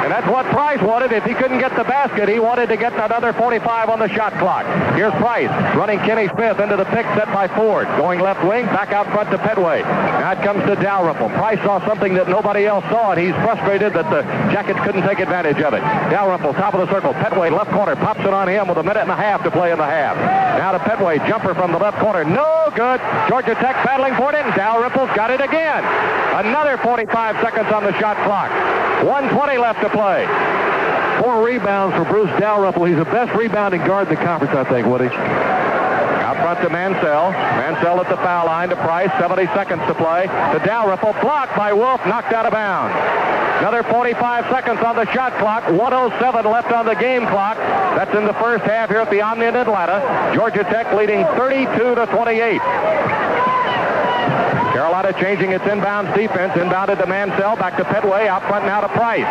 And that's what Price wanted. If he couldn't get the basket, he wanted to get another 45 on the shot clock. Here's Price running Kenny Smith into the pick set by Ford. Going left wing, back out front to Petway. Now it comes to Dalrymple. Price saw something that nobody else saw, and he's frustrated that the Jackets couldn't take advantage of it. Dalrymple, top of the circle. Petway, left corner, pops it on him with a minute and a half to play in the half. Now to Petway, jumper from the left corner. No good. Georgia Tech battling for it, and Dalrymple's got it again. Another 45 seconds on the shot clock. 1:20 left to play. 4 rebounds for Bruce Dalrymple. He's the best rebounding guard in the conference, I think, Woody. Out front to Mansell. Mansell at the foul line to Price. 70 seconds to play. To Dalrymple. Blocked by Wolf. Knocked out of bounds. Another 45 seconds on the shot clock. 1:07 left on the game clock. That's in the first half here at the Omni in Atlanta. Georgia Tech leading 32-28. Carolina changing its inbounds defense. Inbounded to Mansell. Back to Petway. Out front now to Price.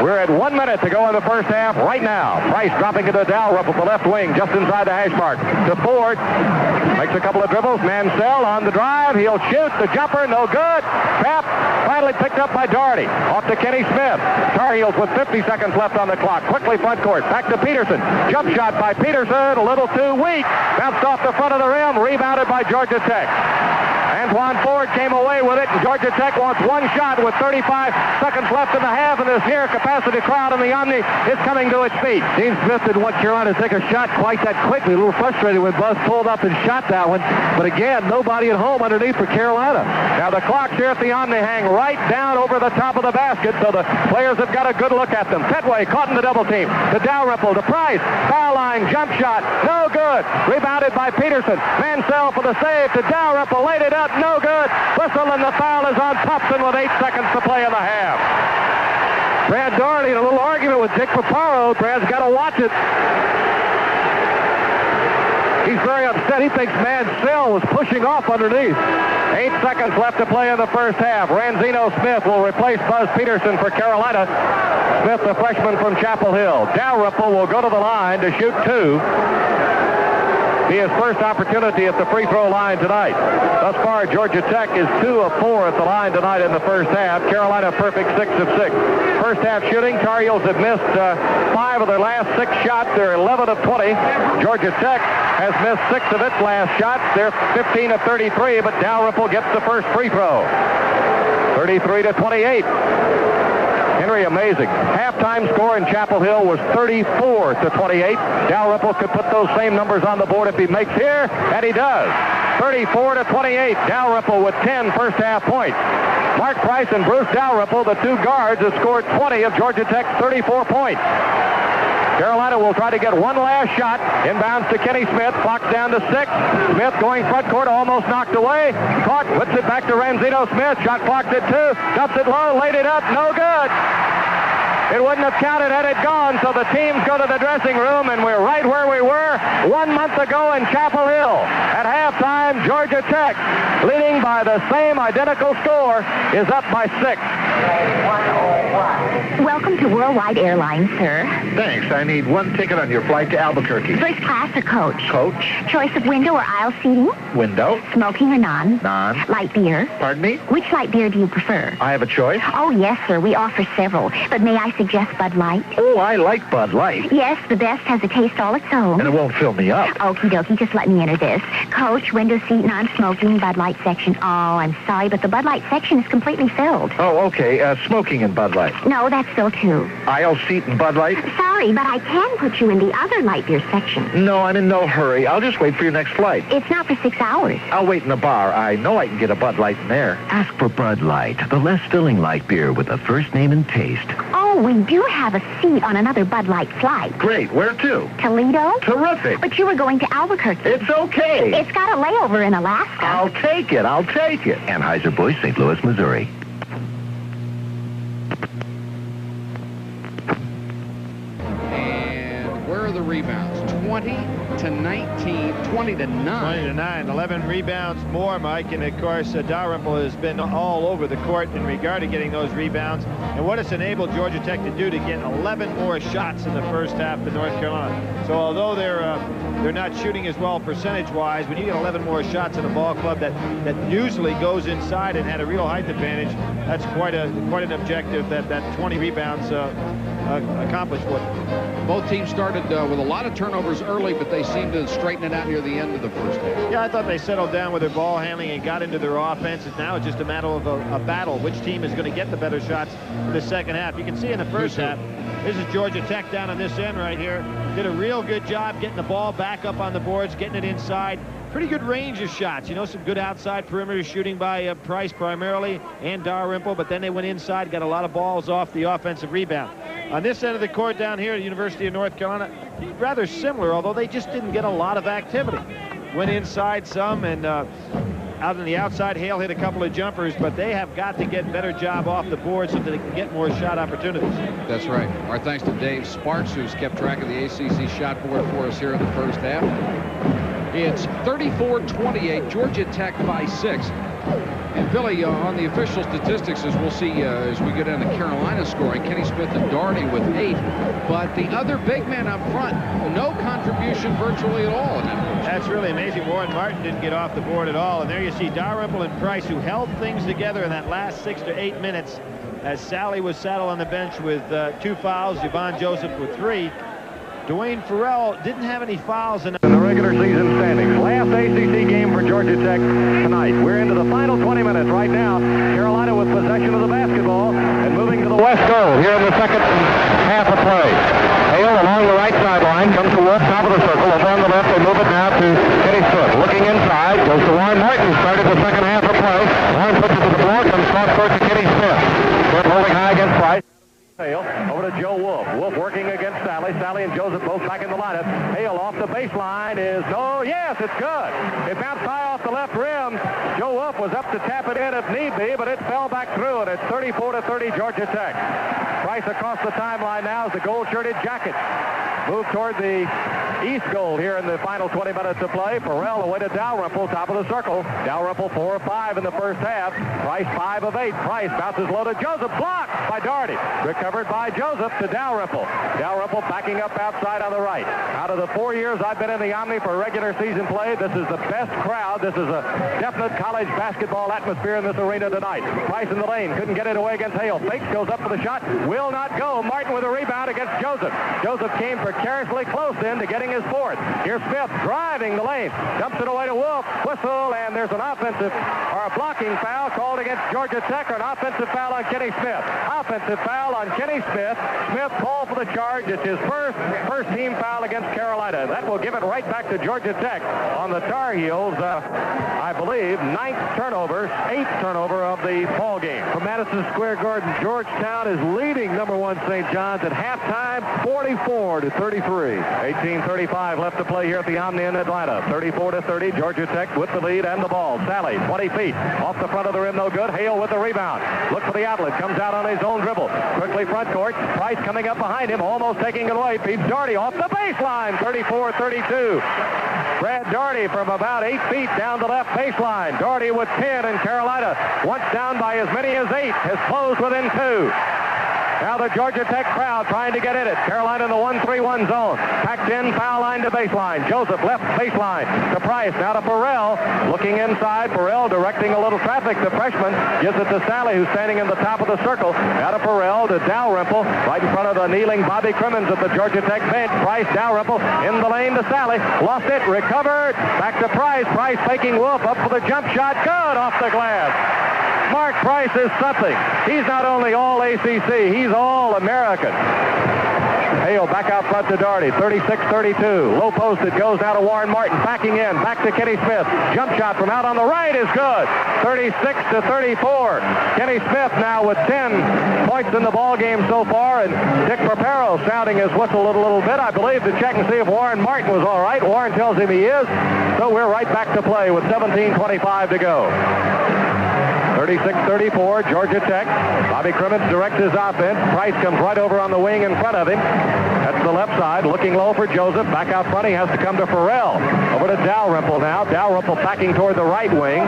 We're at 1 minute to go in the first half right now. Price dropping into Dalrymple, the left wing, just inside the hash mark. To Ford. Makes a couple of dribbles. Mansell on the drive. He'll shoot. The jumper, no good. Trap finally picked up by Doherty. Off to Kenny Smith. Tar Heels with 50 seconds left on the clock. Quickly front court. Back to Peterson. Jump shot by Peterson. A little too weak. Bounced off the front of the rim. Rebounded by Georgia Tech. Antoine Ford came away with it, and Georgia Tech wants one shot with 35 seconds left in the half, and this near capacity crowd in the Omni is coming to its feet. Dean Smith didn't want Carolina to take a shot quite that quickly. A little frustrated when Buzz pulled up and shot that one. But again, nobody at home underneath for Carolina. Now the clocks here at the Omni hang right down over the top of the basket, so the players have got a good look at them. Petway caught in the double team. To Dalrymple, to Price. Foul line, jump shot, no good. Rebounded by Peterson. Mansell for the save to Dalrymple, laid it up, no good. Whistle, and the foul is on Thompson with 8 seconds to play in the half. Brad Doherty in a little argument with Dick Paparo. Brad's got to watch it. He's very upset. He thinks Mansell was pushing off underneath. 8 seconds left to play in the first half. Ranzino Smith will replace Buzz Peterson for Carolina. Smith, the freshman from Chapel Hill. Dalrymple will go to the line to shoot 2. Be his first opportunity at the free throw line tonight. Thus far, Georgia Tech is 2 of 4 at the line tonight in the first half. Carolina perfect 6 of 6. First half shooting, Tar Heels have missed 5 of their last 6 shots. They're 11 of 20. Georgia Tech has missed 6 of its last shots. They're 15 of 33, but Dalrymple gets the first free throw. 33-28. Henry, amazing. Halftime score in Chapel Hill was 34-28. Dalrymple could put those same numbers on the board if he makes here, and he does. 34-28. Dalrymple with 10 first half points. Mark Price and Bruce Dalrymple, the 2 guards, have scored 20 of Georgia Tech's 34 points. Carolina will try to get one last shot. Inbounds to Kenny Smith. Clock's down to 6. Smith going front court, almost knocked away. Caught, whips it back to Ranzino Smith. Shot clocked at 2. Dumps it low, laid it up, no good. It wouldn't have counted had it gone, so the teams go to the dressing room, and we're right where we were 1 month ago in Chapel Hill. At halftime, Georgia Tech, leading by the same identical score, is up by 6. Welcome to Worldwide Airlines, sir. Thanks. I need one ticket on your flight to Albuquerque. First class or coach? Coach. Choice of window or aisle seating? Window. Smoking or non? Non. Light beer? Pardon me? Which light beer do you prefer? I have a choice. Oh, yes, sir. We offer several. But may I suggest Bud Light? Oh, I like Bud Light. Yes, the best has a taste all its own. And it won't fill me up. Okie dokie, just let me enter this. Coach, window seat, non-smoking, Bud Light section. Oh, I'm sorry, but the Bud Light section is completely filled. Oh, okay. Smoking in Bud Light. No, that's filled too. Aisle seat in Bud Light? Sorry, but I can put you in the other light beer section. No, I'm in no hurry. I'll just wait for your next flight. It's not for 6 hours. I'll wait in the bar. I know I can get a Bud Light in there. Ask for Bud Light, the less filling light beer with a first name and taste. Oh, we do have a seat on another Bud Light flight. Great. Where to? Toledo? Terrific. But you were going to Albuquerque. It's okay. It's got a layover in Alaska. I'll take it. Anheuser-Busch, St. Louis, Missouri. And where are the rebounds? 20, to 19, 20 to 9. 20 to 9, 11 rebounds more, Mike, and of course Dalrymple has been all over the court in regard to getting those rebounds, and what it's enabled Georgia Tech to do to get 11 more shots in the first half of North Carolina. So although they're not shooting as well percentage-wise, when you get 11 more shots in a ball club that usually goes inside and had a real height advantage, that's quite an objective that 20 rebounds accomplished for them. Both teams started with a lot of turnovers early, but they seemed to straighten it out near the end of the first half. Yeah, I thought they settled down with their ball handling and got into their offense. And now it's just a matter of a battle. Which team is going to get the better shots in the second half? You can see in the first half, this is Georgia Tech down on this end right here. Did a real good job getting the ball back up on the boards, getting it inside. Pretty good range of shots. You know, some good outside perimeter shooting by Price primarily and Dalrymple, but then they went inside, got a lot of balls off the offensive rebound. On this end of the court down here at the University of North Carolina, rather similar, although they just didn't get a lot of activity. Went inside some, and out on the outside, Hale hit a couple of jumpers, but they have got to get a better job off the board so that they can get more shot opportunities. That's right. Our thanks to Dave Sparks, who's kept track of the ACC shot board for us here in the first half. It's 34-28, Georgia Tech by 6. And Billy, on the official statistics, as we'll see as we get down to Carolina scoring, Kenny Smith and Doherty with 8. But the other big man up front, no contribution virtually at all in that first. That's really amazing. Warren Martin didn't get off the board at all. And there you see Dalrymple and Price, who held things together in that last 6 to 8 minutes as Sally was saddled on the bench with 2 fouls, Yvonne Joseph with 3. Dwayne Farrell didn't have any fouls in the regular season standings. Last ACC game for Georgia Tech tonight. We're into the final 20 minutes right now. Carolina with possession of the basketball and moving to the west goal here in the second half of play. Hale along the right sideline, comes to Wolf, top of the circle. Over on the left, they move it now to Kenny Smith. Looking inside, goes to Warren Martin. Started the second half of play. Warren puts it to the floor, comes cross court to Kenny Smith. Smith holding high against Price. Hale over to Joe Wolf. Wolf working against Sally. Sally and Joseph both back in the lineup. Hale off the baseline is yes, it's good. It bounced high off the left rim. Joe Wolf was up to tap it in if need be, but it fell back through, and it's 34-30 Georgia Tech. Price across the timeline now as the gold-shirted Jackets move toward the east goal here in the final 20 minutes of play. Farrell away to Dalrymple, top of the circle. Dalrymple 4 of 5 in the first half. Price 5 of 8. Price bounces low to Joseph, blocked by Doherty. Recovered by Joseph to Dalrymple. Dalrymple backing up outside on the right. Out of the 4 years I've been in the Omni for regular season play, this is the best crowd. This is a definite college basketball atmosphere in this arena tonight. Price in the lane, couldn't get it away against Hale. Fakes, goes up for the shot, will not go. Martin with a rebound against Joseph. Joseph came precariously close in to getting his fourth. Here's Smith driving the lane, dumps it away to Wolf, whistle, and there's an offensive or a blocking foul called against Georgia Tech, or an offensive foul on Kenny Smith. Offensive foul on Kenny Smith. Smith called for the charge. It's his first team foul against Carolina. That will give it right back to Georgia Tech on the Tar Heels. I believe 9th turnover, 8th turnover of the ball game. From Madison Square Garden, Georgetown is leading number 1 St. John's at halftime, 44-33. 18:35 left to play here at the Omni in Atlanta. 34-30, Georgia Tech with the lead and the ball. Sally, 20 feet off the front of the rim, no good. Hale with the rebound. Look for the outlet, comes out on his own dribble. Quickly front court. Price coming up behind him, almost taking it away. Beats Doherty off the baseline, 34-32. Brad Doherty from about 8 feet down the left baseline. Doherty with 10, and Carolina, once down by as many as 8, has closed within 2. Now the Georgia Tech crowd trying to get in it. Carolina in the 1-3-1 zone. Packed in, foul line to baseline. Joseph left baseline to Price. Now to Farrell. Looking inside. Farrell directing a little traffic. The freshman gives it to Sally, who's standing in the top of the circle. Now to Farrell, to Dalrymple. Right in front of the kneeling Bobby Crimmins at the Georgia Tech bench. Price, Dalrymple in the lane to Sally. Lost it. Recovered. Back to Price. Price faking Wolf up for the jump shot. Good off the glass. Mark Price is something. He's not only all ACC, he's all American. Hale back out front to Doherty, 36-32. Low post, it goes now to Warren Martin, backing in, back to Kenny Smith. Jump shot from out on the right is good. 36-34. Kenny Smith now with 10 points in the ball game so far, and Dick Perpero sounding his whistle a little bit, I believe, to check and see if Warren Martin was all right. Warren tells him he is, so we're right back to play with 17:25 to go. 36-34, Georgia Tech. Bobby Crimmins directs his offense. Price comes right over on the wing in front of him. That's the left side, looking low for Joseph. Back out front, he has to come to Farrell. Over to Dalrymple now. Dalrymple backing toward the right wing.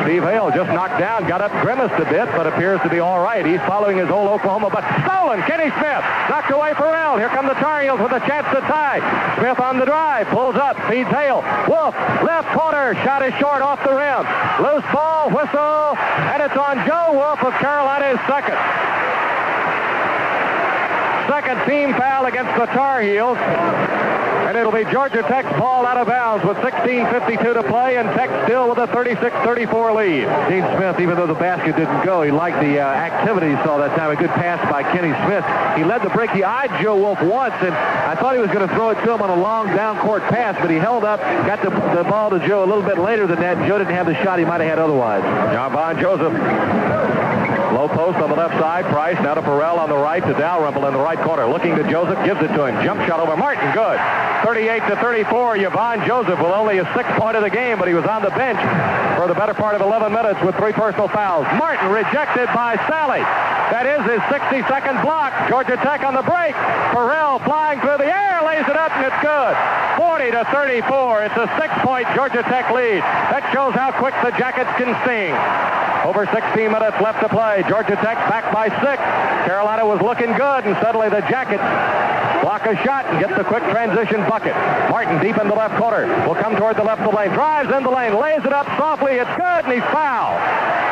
Steve Hale just knocked down, got up, grimaced a bit, but appears to be all right. He's following his old Oklahoma, but stolen. Kenny Smith knocked away Farrell. Here come the Tar Heels with a chance to tie. Smith on the drive, pulls up, feeds Hale. Wolf, left corner, shot is short off the rim. Loose ball, whistle, and it's on Joe Wolf of Carolina's second. Second team foul against the Tar Heels. And it'll be Georgia Tech's ball out of bounds with 16:52 to play, and Tech still with a 36-34 lead. Dean Smith, even though the basket didn't go, he liked the activity he saw that time. A good pass by Kenny Smith. He led the break. He eyed Joe Wolf once, and I thought he was going to throw it to him on a long down-court pass, but he held up, got the ball to Joe a little bit later than that. Joe didn't have the shot he might have had otherwise. John Bon Joseph. Low post on the left side. Price now to Farrell on the right, to Dalrymple in the right corner. Looking to Joseph, gives it to him. Jump shot over Martin, good. 38-34. Yvonne Joseph with only his 6th point of the game, but he was on the bench for the better part of 11 minutes with 3 personal fouls. Martin rejected by Sally. That is his 60-second block. Georgia Tech on the break. Farrell flying through the air, lays it up, and it's good. 40-34. It's a 6-point Georgia Tech lead. That shows how quick the Jackets can sting. Over 16 minutes left to play. Georgia Tech back by 6. Carolina was looking good, and suddenly the Jackets block a shot and get the quick transition bucket. Martin deep in the left corner. Will come toward the left of the lane. Drives in the lane. Lays it up softly. It's good, and he's fouled.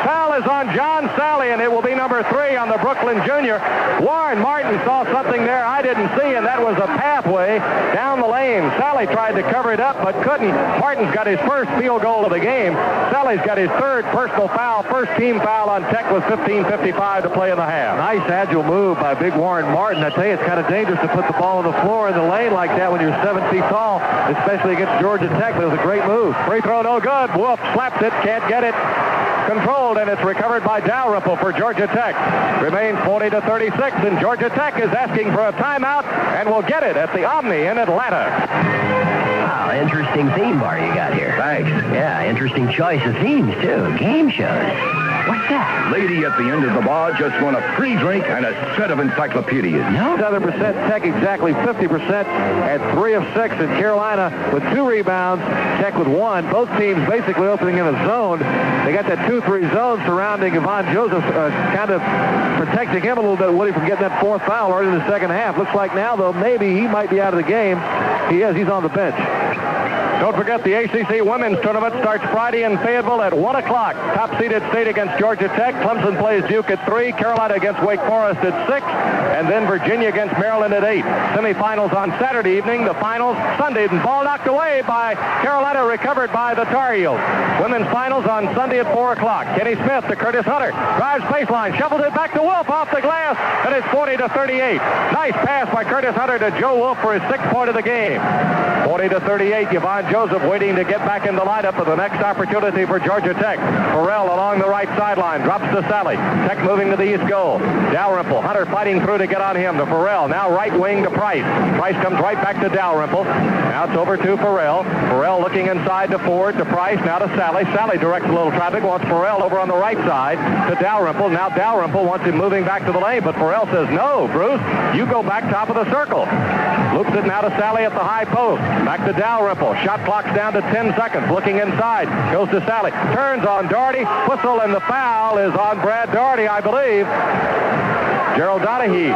Foul is on John Sally, and it will be number 3 on the Brooklyn junior. Warren Martin saw something there I didn't see, and that was a pathway down the lane. Sally tried to cover it up, but couldn't. Martin's got his first field goal of the game. Sally's got his 3rd personal foul. First team foul on Tech with 15:55 to play in the half. Nice agile move by big Warren Martin. I tell you, it's kind of dangerous to put the ball on the floor in the lane like that when you're 7 feet tall, especially against Georgia Tech, but it was a great move. Free throw no good. Wolf slaps it, can't get it. Controlled, and it's recovered by Dalrymple for Georgia Tech. Remains 40-36, and Georgia Tech is asking for a timeout and will get it at the Omni in Atlanta. Wow, interesting theme bar you got here. Thanks. Yeah, interesting choice of themes, too. Game shows. What's that? Lady at the end of the bar just won a free drink and a set of encyclopedias. No? 7%, Tech exactly 50% at 3 of 6, and Carolina with 2 rebounds, Tech with 1. Both teams basically opening in a zone. They got that 2-3 zone surrounding Yvonne Joseph, kind of protecting him a little bit, Woody, from getting that 4th foul early in the second half. Looks like now, though, maybe he might be out of the game. He is. He's on the bench. Don't forget the ACC Women's Tournament starts Friday in Fayetteville at 1 o'clock. Top-seeded State against Georgia Tech. Clemson plays Duke at 3. Carolina against Wake Forest at 6. And then Virginia against Maryland at 8. Semifinals on Saturday evening. The finals Sunday. And ball knocked away by Carolina, recovered by the Tar Heels. Women's finals on Sunday at 4 o'clock. Kenny Smith to Curtis Hunter. Drives baseline. Shovels it back to Wolf off the glass. And it's 40-38. Nice pass by Curtis Hunter to Joe Wolf for his 6th point of the game. 40-38. Yvonne Joseph waiting to get back in the lineup for the next opportunity for Georgia Tech. Farrell along the right sideline. Drops to Sally. Tech moving to the east goal. Dalrymple. Hunter fighting through to get on him. To Farrell. Now right wing to Price. Price comes right back to Dalrymple. Now it's over to Farrell. Farrell looking inside to Ford. To Price. Now to Sally. Sally directs a little traffic. Wants Farrell over on the right side to Dalrymple. Now Dalrymple wants him moving back to the lane. But Farrell says, no, Bruce. You go back top of the circle. Loops it now to Sally at the high post. Back to Dalrymple. Shot clock's down to 10 seconds. Looking inside. Goes to Sally. Turns on Doherty. Whistle, and the foul is on Brad Doherty, I believe. Gerald Donahue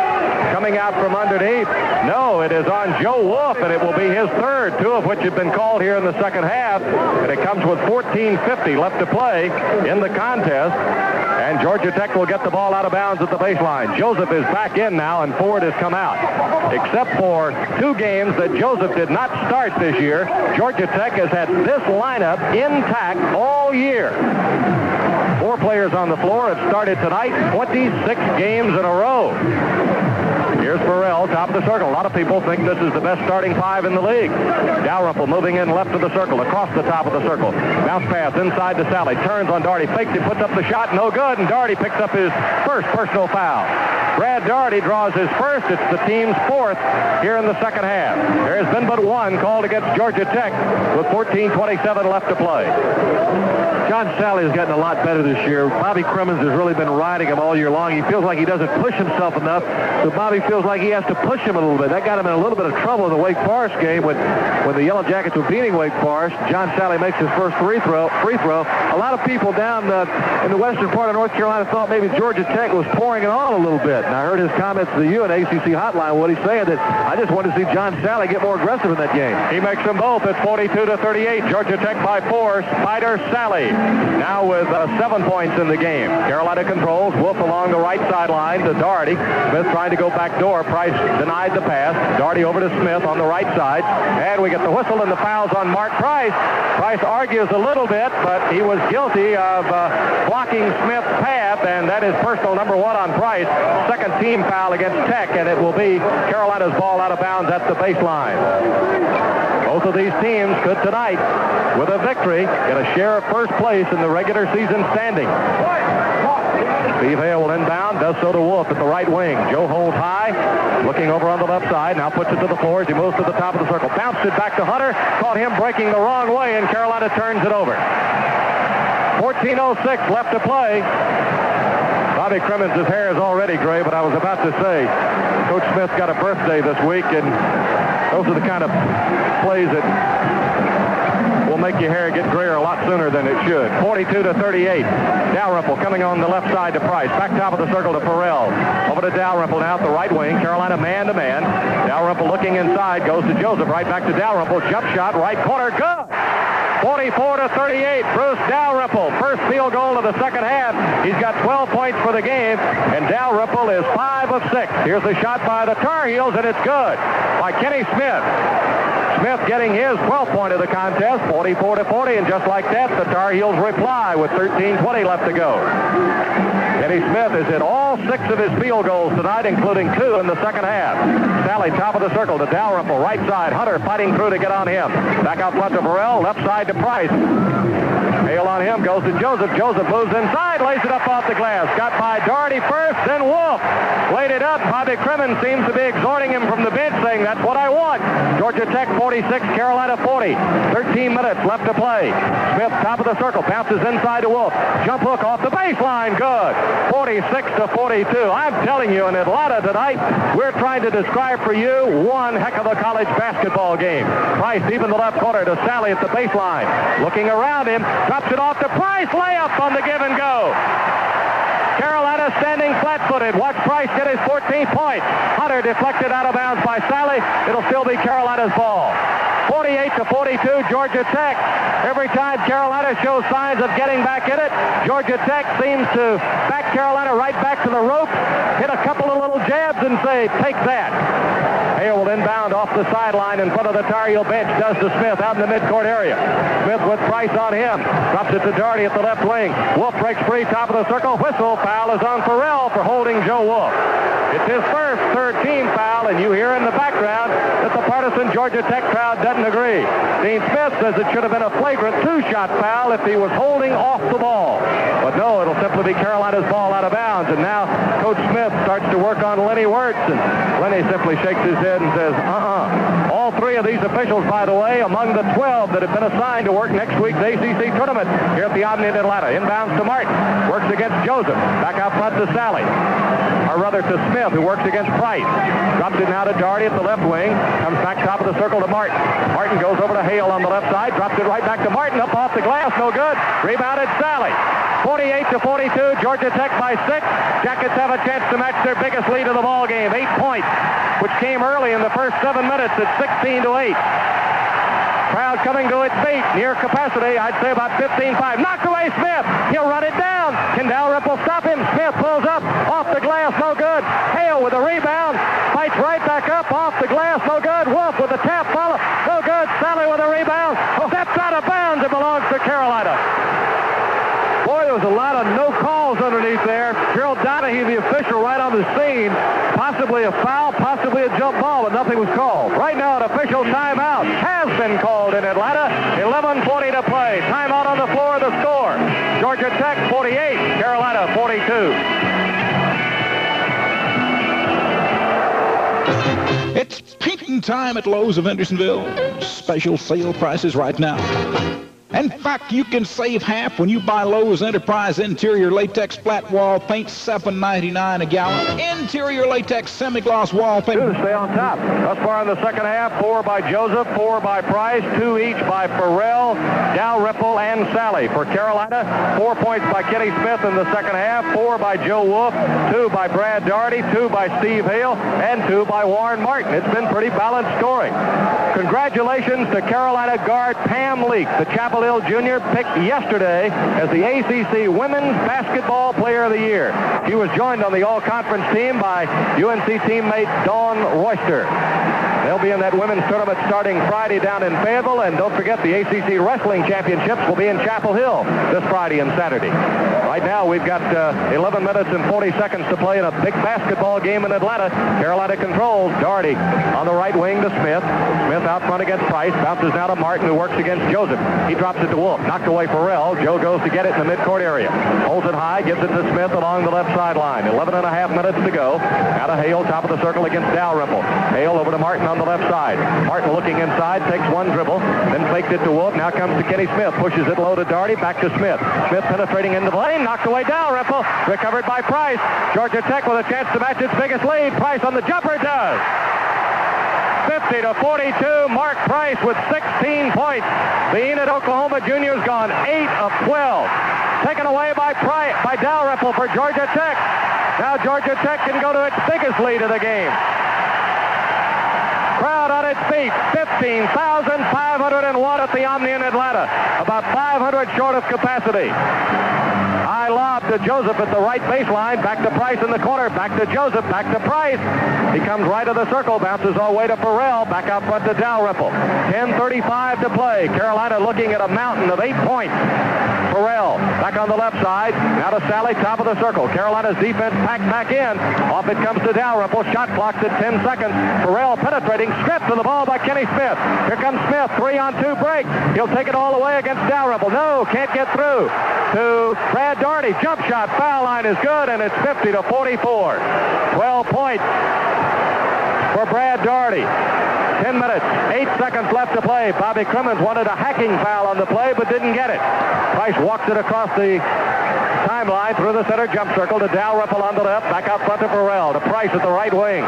coming out from underneath. No, it is on Joe Wolf, and it will be his 3rd, 2 of which have been called here in the second half. And it comes with 14:50 left to play in the contest. And Georgia Tech will get the ball out of bounds at the baseline. Joseph is back in now, and Ford has come out. Except for 2 games that Joseph did not start this year, Georgia Tech has had this lineup intact all year. 4 players on the floor have started tonight, 26 games in a row. Here's Farrell, top of the circle. A lot of people think this is the best starting 5 in the league. Dalrymple moving in left of the circle, across the top of the circle. Bounce pass inside to Sally. Turns on Doherty. Fakes it, puts up the shot. No good. And Doherty picks up his first personal foul. Brad Daugherty draws his first. It's the team's fourth here in the second half. There has been but one called against Georgia Tech with 14:27 left to play. John Sally has gotten a lot better this year. Bobby Crimmins has really been riding him all year long. He feels like he doesn't push himself enough, so Bobby feels like he has to push him a little bit. That got him in a little bit of trouble in the Wake Forest game when the Yellow Jackets were beating Wake Forest. John Sally makes his first free throw. A lot of people down in the western part of North Carolina thought maybe Georgia Tech was pouring it on a little bit. And I heard his comments to you and ACC Hotline. What he's saying that I just wanted to see John Sally get more aggressive in that game. He makes them both at 42-38. Georgia Tech by 4. Spider Sally now with 7 points in the game. Carolina controls. Wolf along the right sideline to Daugherty. Smith trying to go back door. Price denied the pass. Daugherty over to Smith on the right side. And we get the whistle and the fouls on Mark Price. Price argues a little bit, but he was guilty of blocking Smith's path, and that is personal number 1 on Price. Second team foul against Tech, and it will be Carolina's ball out of bounds at the baseline. Both of these teams could tonight, with a victory, get a share of first place in the regular season standing. Steve Hale will inbound, does so to Wolf at the right wing. Joe holds high, looking over on the left side, now puts it to the floor as he moves to the top of the circle. Bounced it back to Hunter, caught him breaking the wrong way, and Carolina turns it over. 14:06 left to play. Bobby Crimmins' hair is already gray, but I was about to say, Coach Smith got a birthday this week, and those are the kind of plays that will make your hair get grayer a lot sooner than it should. 42-38. Dalrymple coming on the left side to Price. Back top of the circle to Farrell. Over to Dalrymple now at the right wing. Carolina man-to-man. Dalrymple looking inside. Goes to Joseph. Right back to Dalrymple. Jump shot. Right corner. Good. 44-38. Bruce Dalrymple. First field goal of the second half. He's got 12 points for the game. And Dalrymple is 5 of 6. Here's the shot by the Tar Heels, and it's good by Kenny Smith. Smith getting his 12th point of the contest, 44-40, and just like that, the Tar Heels reply with 13:20 left to go. Kenny Smith has hit all 6 of his field goals tonight, including 2 in the second half. Sally, top of the circle to Dalrymple, right side. Hunter fighting through to get on him. Back out front to Burrell, left side to Price. Hale on him, goes to Joseph. Joseph moves inside, lays it up off the glass. Got by Daugherty first, then Wolf. Laid it up. Bobby Crimmins seems to be exhorting him from the bench, saying, that's what I want. Georgia Tech 46, Carolina 40. 13 minutes left to play. Smith, top of the circle, bounces inside to Wolf. Jump hook off the baseline, good. 46-42. I'm telling you, in Atlanta tonight, we're trying to describe for you one heck of a college basketball game. Price, even the left corner to Sally at the baseline. Looking around him, drops it off to Price, layup on the give and go. Carolina standing flat-footed. Watch Price get his 14th point. Hunter deflected out of bounds by Sally. It'll still be Carolina's ball. 48-42, Georgia Tech. Every time Carolina shows signs of getting back in it, Georgia Tech seems to back Carolina right back to the rope, hit a couple of little jabs and say, take that. Hale will inbound off the sideline in front of the Tar Heel bench, does to Smith out in the midcourt area. Smith with Price on him. Drops it to Daugherty at the left wing. Wolf breaks free, top of the circle. Whistle. Foul is on Farrell for holding Joe Wolf. It's his first third-team foul, and you hear in the background that the partisan Georgia Tech crowd doesn't agree. Dean Smith says it should have been a flagrant 2-shot foul if he was holding off the ball. But no, it'll simply be Carolina's ball out of bounds. And now Coach Smith starts to work on Lenny Wirtz, and Lenny simply shakes his head and says, All 3 of these officials, by the way, among the 12 that have been assigned to work next week's ACC tournament here at the Omni in Atlanta. Inbounds to Martin. Works against Joseph. Back out front to Sally. Or rather to Smith, who works against Price. Drops it now to Daugherty at the left wing. Comes back top of the circle to Martin. Martin goes over to Hale on the left side. Drops it right back to Martin. Up off the glass. No good. Rebounded Sally. 48-42. Georgia Tech by 6. Jackets have a chance to match their biggest lead of the ball game. 8 points, which came early in the first 7 minutes at 16-8. Crowd coming to its feet, near capacity. I'd say about 15-5. Knocked away Smith. He'll run it down. Can Dalrymple stop him? Smith pulls up. Off the glass. No good. Hale with a rebound. Fights right back up. Off the glass. No good. Wolf with a tap follow. No good. Sally with a rebound. Steps out of bounds. It belongs to Carolina. Boy, there was a lot of no calls underneath there. Gerald Donahue, the official, right on the scene. Possibly a foul, possibly a jump ball, but nothing was called. Right now, an official timeout has been called in Atlanta. 11:40 to play. Timeout on the floor. The score: Georgia Tech 48, Carolina 42. It's painting time at Lowe's of Hendersonville. Special sale prices right now. In fact, you can save half when you buy Lowe's Enterprise Interior Latex Flat Wall Paint, $7.99 a gallon. Interior Latex Semi-Gloss Wall Paint. 2 to stay on top. Thus far in the second half, 4 by Joseph, 4 by Price, 2 each by Farrell, Dalrymple, and Sally. For Carolina, 4 points by Kenny Smith in the second half, 4 by Joe Wolf, 2 by Brad Doherty, 2 by Steve Hale, and 2 by Warren Martin. It's been pretty balanced scoring. Congratulations to Carolina guard Pam Leake, the Chapel Hill Junior, picked yesterday as the ACC Women's Basketball Player of the Year. He was joined on the all-conference team by UNC teammate Dawn Royster. They'll be in that women's tournament starting Friday down in Fayetteville, and don't forget the ACC Wrestling Championships will be in Chapel Hill this Friday and Saturday. Right now, we've got 11 minutes and 40 seconds to play in a big basketball game in Atlanta. Carolina controls. Doherty on the right wing to Smith. Smith out front against Price. Bounces now to Martin, who works against Joseph. He drops it to Wolf. Knocked away Farrell. Joe goes to get it in the midcourt area. Holds it high, gives it to Smith along the left sideline. 11 and a half minutes to go. Now to Hale, top of the circle against Dalrymple. Hale over to Martin on the left side. Martin looking inside, takes one dribble, then faked it to Wolf. Now comes to Kenny Smith. Pushes it low to Doherty, back to Smith. Smith penetrating into the lane, knocked away Dalrymple. Recovered by Price. Georgia Tech with a chance to match its biggest lead. Price on the jumper does. 50 to 42. Mark Price with 16 points. The Enid, Oklahoma junior's gone 8 of 12. Taken away by Dalrymple for Georgia Tech. Now Georgia Tech can go to its biggest lead of the game. Crowd on its feet, 15,501 at the Omni in Atlanta. About 500 short of capacity. High lob to Joseph at the right baseline. Back to Price in the corner. Back to Joseph. Back to Price. He comes right of the circle. Bounces all the way to Farrell. Back out front to Dalrymple. 10:35 to play. Carolina looking at a mountain of 8 points. Farrell back on the left side. Now to Sally, top of the circle. Carolina's defense packed back in. Off it comes to Dalrymple. Shot clocked at 10 seconds. Farrell penetrating. Stripped to the ball by Kenny Smith. Here comes Smith. 3-on-2 break. He'll take it all the way against Dalrymple. No, can't get through. To Brad Doherty. Jump shot. Foul line is good, and it's 50 to 44. 12 points for Brad Doherty. 10 minutes, 8 seconds left to play. Bobby Crimmins wanted a hacking foul on the play, but didn't get it. Price walks it across the timeline through the center jump circle to Dalrymple on the left. Back out front to Farrell. To Price at the right wing.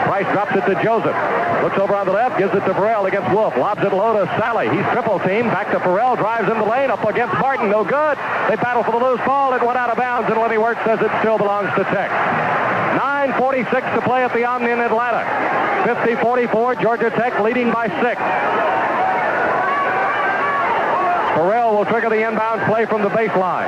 Price drops it to Joseph. Looks over on the left, gives it to Farrell against Wolf. Lobs it low to Sally. He's triple team. Back to Farrell. Drives in the lane. Up against Martin. No good. They battle for the loose ball. It went out of bounds, and Lenny Wirtz says it still belongs to Tech. 9:46 to play at the Omni in Atlanta. 50-44. Georgia Tech leading by 6. Farrell will trigger the inbound play from the baseline.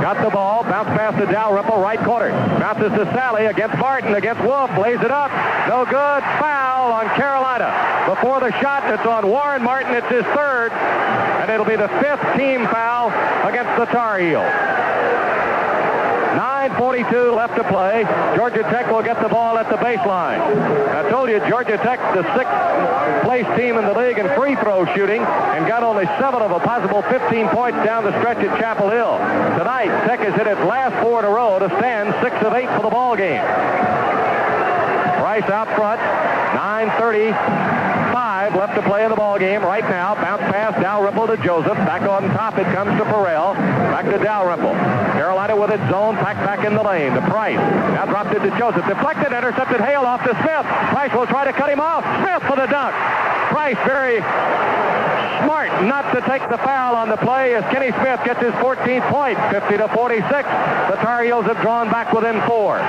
Got the ball, bounce pass to Dalrymple, right corner. Bounces to Sally against Martin, against Wolf, lays it up. No good. Foul on Carolina. Before the shot, it's on Warren Martin. It's his third, and it'll be the 5th team foul against the Tar Heels. 9:42 left to play. Georgia Tech will get the ball at the baseline. I told you, Georgia Tech, the 6th place team in the league in free throw shooting, and got only 7 of a possible 15 points down the stretch at Chapel Hill. Tonight, Tech has hit its last 4 in a row to stand 6 of 8 for the ball game. Price out front. 9:35 left to play in the ball game right now. Bounce pass, Dalrymple to Joseph. Back on top, it comes to Farrell. Back to Dalrymple. Carolina with its zone, packed back in the lane. To Price. Now dropped it to Joseph. Deflected, intercepted Hale off to Smith. Price will try to cut him off. Smith for the dunk. Price very smart not to take the foul on the play as Kenny Smith gets his 14th point. 50 to 46. The Tar Heels have drawn back within 4.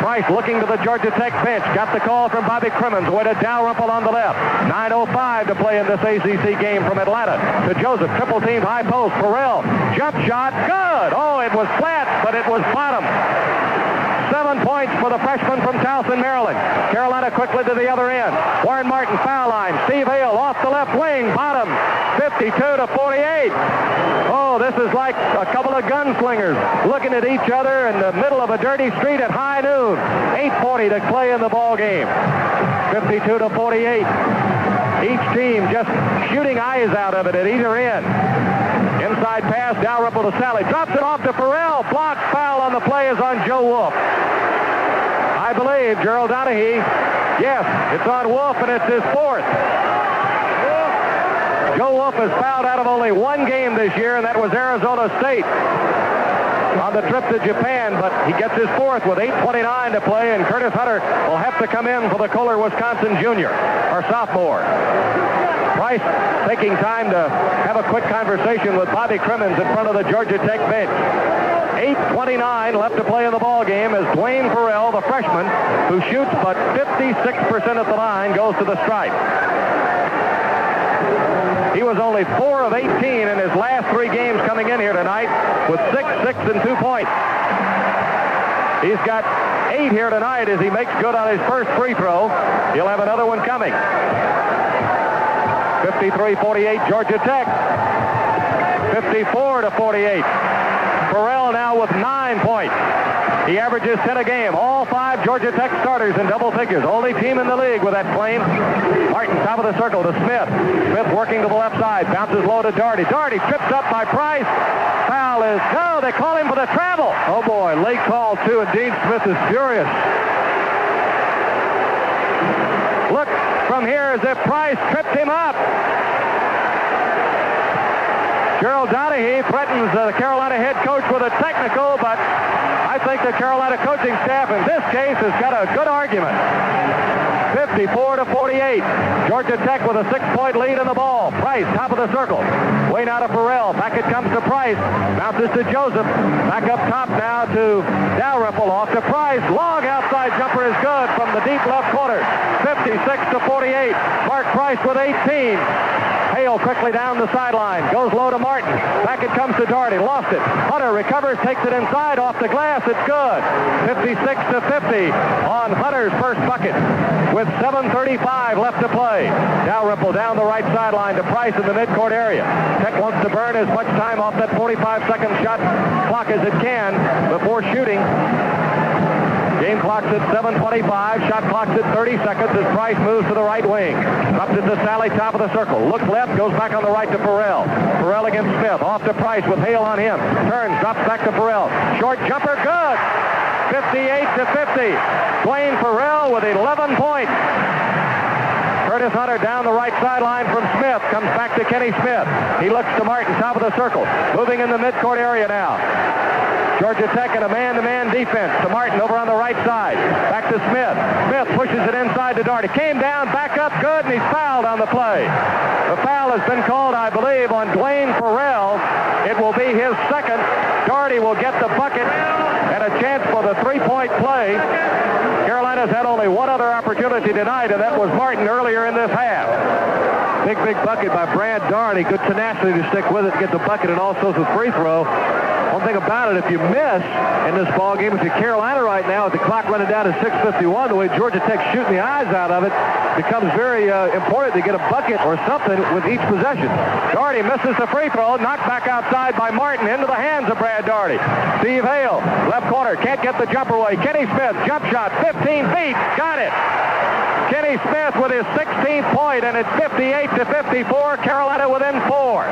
Price looking to the Georgia Tech bench. Got the call from Bobby Crimmins. Away to Dalrymple on the left. 9:05 to play in this ACC game from Atlanta. To Joseph. Triple team high post. Farrell. Jump shot. Good. Oh, it was flat, but it was bottom. 7 points for the freshman from Towson, Maryland. Carolina quickly to the other end. Warren Martin foul line. Steve Hale off the left wing. Bottom. 52 to 48. Oh, this is like a couple of gunslingers looking at each other in the middle of a dirty street at high noon. 8:40 to play in the ball game. 52 to 48. Each team just shooting eyes out of it at either end. Inside pass, Dalrymple to Sally. Drops it off to Farrell. Blocked. Foul on the play is on Joe Wolf. I believe Gerald Donahue Yes, it's on Wolf, and it's his fourth. Joe Wolf has fouled out of only one game this year, and that was Arizona State on the trip to Japan, but he gets his fourth with 8:29 to play, and Curtis Hunter will have to come in for the Kohler, Wisconsin junior, or sophomore. Price taking time to have a quick conversation with Bobby Crimmins in front of the Georgia Tech bench. 8:29 left to play in the ball game as Dwayne Farrell, the freshman, who shoots but 56% at the line, goes to the stripe. He was only 4 of 18 in his last 3 games coming in here tonight with 6, 6, and 2 points. He's got 8 here tonight as he makes good on his first free throw. He'll have another one coming. 53-48 Georgia Tech. 54-48. Farrell now with 9 points. He averages 10 a game. All 5 Georgia Tech starters in double figures. Only team in the league with that claim. Martin, top of the circle to Smith. Smith working to the left side. Bounces low to Doherty. Doherty tripped up by Price. Foul is... No, they call him for the travel. Oh, boy. Late call, too, and Dean Smith is furious. Look from here as if Price tripped him up. Gerald Donahue threatens the Carolina head coach with a technical, but I think the Carolina coaching staff in this case has got a good argument. 54-48. Georgia Tech with a 6-point lead in the ball. Price, top of the circle. Way now to Farrell. Back it comes to Price. Bounces to Joseph. Back up top now to Dalrymple. Off to Price. Long outside jumper is good from the deep left corner. 56-48. Mark Price with 18. Hale quickly down the sideline. Goes low to Martin. Back it comes to Doherty. Lost it. Hunter recovers, takes it inside off the glass. It's good. 56-50 on Hunter's first bucket with 7:35 left to play. Dalrymple down the right sideline to Price in the midcourt area. Tech wants to burn as much time off that 45-second shot clock as it can before shooting. Game clock's at 7:25. Shot clock's at 30 seconds as Price moves to the right wing. Up to Sally, top of the circle. Looks left, goes back on the right to Farrell. Farrell against Smith. Off to Price with Hale on him. Turns, drops back to Farrell. Short jumper, good. 58-50. Dwayne Farrell with 11 points. Curtis Hunter down the right sideline from Smith. Comes back to Kenny Smith. He looks to Martin, top of the circle. Moving in the midcourt area now. Georgia Tech in a man-to-man defense to Martin over on the right side. Back to Smith. Smith pushes it inside to Doherty. Came down, back up, good, and he's fouled on the play. The foul has been called, I believe, on Dwayne Farrell. It will be his second. Doherty will get the bucket and a chance for the three-point play. Carolina's had only one other opportunity tonight, and that was Martin earlier in this half. Big bucket by Brad Doherty. Good tenacity to stick with it, get the bucket, and also the free throw. One thing about it, if you miss in this ball game, if you're Carolina right now, with the clock running down to 6:51, the way Georgia Tech's shooting the eyes out of it, becomes very important to get a bucket or something with each possession. Doherty misses the free throw, knocked back outside by Martin into the hands of Brad Doherty. Steve Hale, left corner, can't get the jumper away. Kenny Smith, jump shot, 15 feet, got it. Kenny Smith with his 16th point, and it's 58-54, Carolina within 4.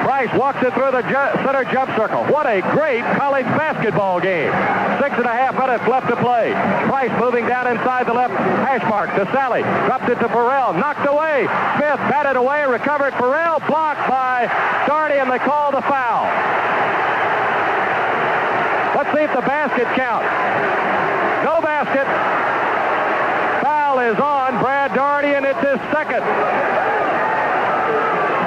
Price walks it through the center jump circle. What a great college basketball game. 6.5 minutes left to play. Price moving down inside the left hash mark to Sally. Dropped it to Farrell. Knocked away. Smith batted away. Recovered. Farrell blocked by Doherty, and they call the foul. Let's see if the basket counts. No basket. Foul is on Brad Doherty, and it's his second.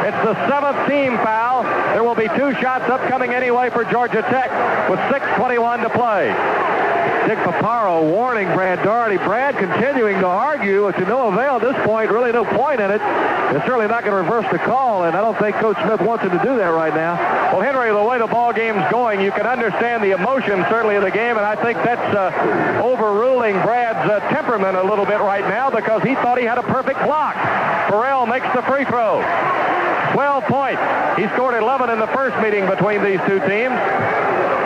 It's the 7th team foul. There will be 2 shots upcoming anyway for Georgia Tech with 6:21 to play. Dick Paparo warning Brad Doherty. Brad continuing to argue to no avail at this point. Really no point in it. They're certainly not going to reverse the call, and I don't think Coach Smith wants him to do that right now. Well, Henry, the way the ball game's going, you can understand the emotion certainly of the game, and I think that's overruling Brad's temperament a little bit right now because he thought he had a perfect block. Farrell makes the free throw. 12 points. He scored 11 in the first meeting between these two teams.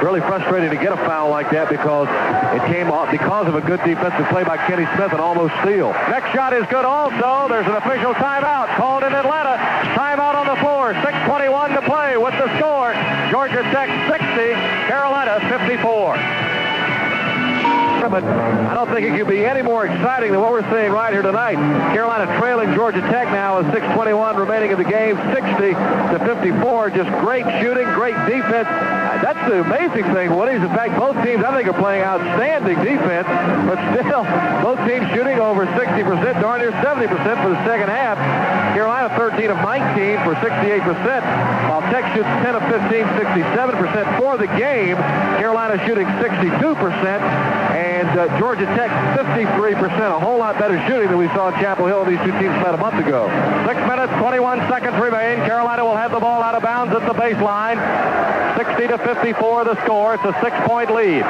Really frustrating to get a foul like that because it came off because of a good defensive play by Kenny Smith and almost steal. Next shot is good also. There's an official timeout called in Atlanta. Timeout on the floor. 6:21 to play with the score. Georgia Tech 60, Carolina 54. tournament. I don't think it could be any more exciting than what we're seeing right here tonight. Carolina trailing Georgia Tech now with 6:21 remaining in the game, 60-54. Just great shooting, great defense. That's the amazing thing, Woody, is in fact both teams, I think, are playing outstanding defense, but still, both teams shooting over 60%, darn near 70% for the second half. Carolina 13 of 19 for 68%, while Tech shoots 10 of 15, 67% for the game. Carolina shooting 62%, and Georgia Tech 53%, a whole lot better shooting than we saw in Chapel Hill. These two teams met a month ago. 6 minutes, 21 seconds remain. Carolina will have the ball out of bounds at the baseline. 60-54 the score. It's a 6-point lead.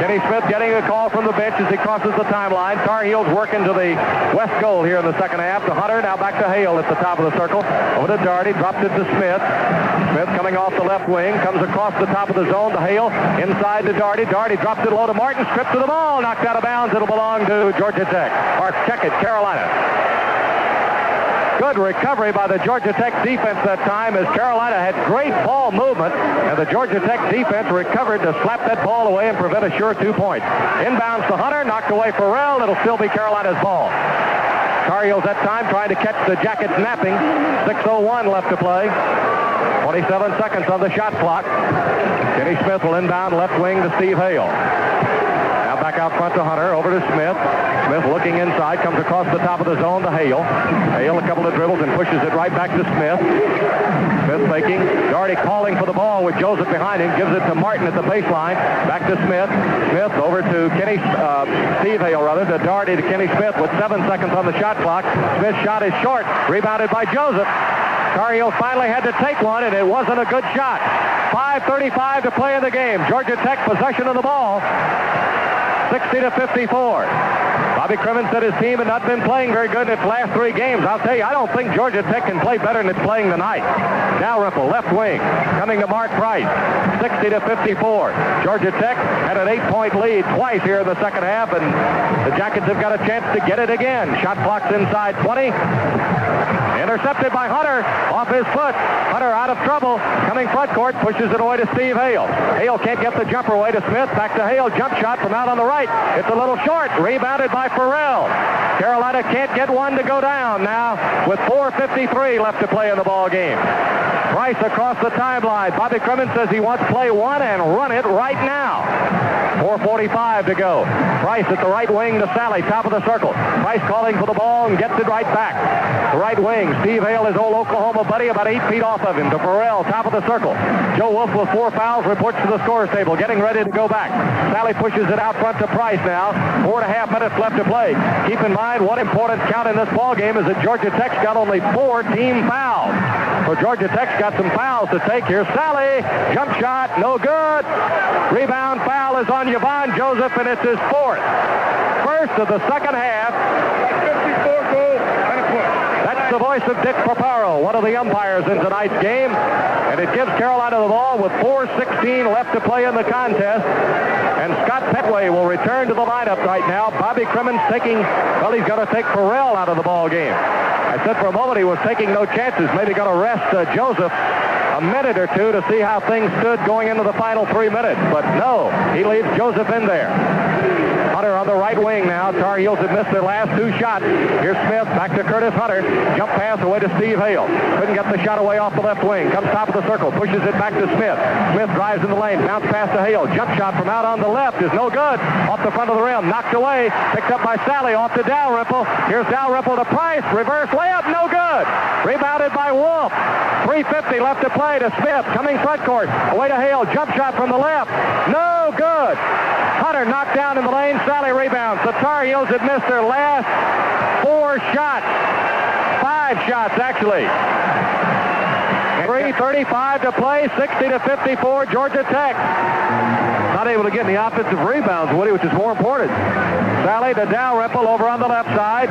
Kenny Smith getting a call from the bench as he crosses the timeline. Tar Heels working to the west goal here in the second half. To Hunter, now back to Hale at the top of the circle. Over to Daugherty, dropped it to Smith. Smith coming off the left wing, comes across the top of the zone to Hale. Inside to Daugherty. Daugherty drops it low to Martin. Stripped to the ball, knocked out of bounds. It'll belong to Georgia Tech. Or check it, Carolina. Good recovery by the Georgia Tech defense that time, as Carolina had great ball movement, and the Georgia Tech defense recovered to slap that ball away and prevent a sure 2 points. Inbounds to Hunter, knocked away Farrell. It'll still be Carolina's ball. Tar Heels that time trying to catch the Jackets napping. 6:01 left to play. 27 seconds on the shot clock. Kenny Smith will inbound left wing to Steve Hale. Now back out front to Hunter, over to Smith. Smith looking inside, comes across the top of the zone to Hale. Hale a couple of dribbles and pushes it right back to Smith. Smith faking. Daugherty calling for the ball with Joseph behind him. Gives it to Martin at the baseline. Back to Smith. Smith over to Steve Hale, rather, to Daugherty to Kenny Smith with 7 seconds on the shot clock. Smith's shot is short. Rebounded by Joseph. Tar Heels finally had to take one, and it wasn't a good shot. 5:35 to play in the game. Georgia Tech possession of the ball. 60-54. Bobby Crimmins said his team had not been playing very good in its last 3 games. I'll tell you, I don't think Georgia Tech can play better than it's playing tonight. Dalrymple, left wing, coming to Mark Price. 60-54. Georgia Tech had an 8-point lead twice here in the second half, and the Jackets have got a chance to get it again. Shot clock's inside 20. Intercepted by Hunter off his foot. Hunter out of trouble. Coming front court, pushes it away to Steve Hale. Hale can't get the jumper away to Smith. Back to Hale. Jump shot from out on the right. It's a little short. Rebounded by Farrell. Carolina can't get one to go down now with 4:53 left to play in the ball game. Price across the timeline. Bobby Crimmins says he wants play one and run it right now. 4:45 to go. Price at the right wing to Sally, top of the circle. Price calling for the ball and gets it right back. The right wing, Steve Hale, his old Oklahoma buddy, about 8 feet off of him. To Farrell, top of the circle. Joe Wolf with 4 fouls, reports to the scorer's table, getting ready to go back. Sally pushes it out front to Price now. 4.5 minutes left to play. Keep in mind, one important count in this ball game is that Georgia Tech's got only 4 team fouls. So Georgia Tech's got some fouls to take here. Sally, jump shot, no good. Rebound foul is on Yvonne Joseph, and it's his 4th. First of the second half. 54 goals and a push. That's the voice of Dick Paparo, one of the umpires in tonight's game. And it gives Carolina the ball with 4:16 left to play in the contest. And Scott Petway will return to the lineup right now. Bobby Crimmins taking, well, he's going to take Farrell out of the ball game. I said for a moment he was taking no chances. Maybe going to rest Joseph a minute or two to see how things stood going into the final 3 minutes. But no, he leaves Joseph in there. Hunter on the right wing now. Tar Heels have missed their last 2 shots. Here's Smith, back to Curtis Hunter. Jump pass away to Steve Hale. Couldn't get the shot away off the left wing. Comes top of the circle, pushes it back to Smith. Smith drives in the lane, bounce pass to Hale. Jump shot from out on the left is no good. Off the front of the rim, knocked away. Picked up by Sally, off to Dalrymple. Here's Dalrymple to Price. Reverse layup, no good. Rebounded by Wolf. 3:50 left to play to Smith. Coming front court, away to Hale. Jump shot from the left. No good. Hunter knocked down in the lane. Sally rebounds. The Tar Heels had missed their last 4 shots. 5 shots, actually. 3:35 to play. 60-54, Georgia Tech. Not able to get any offensive rebounds, Woody, which is more important. Sally to Dalrymple over on the left side.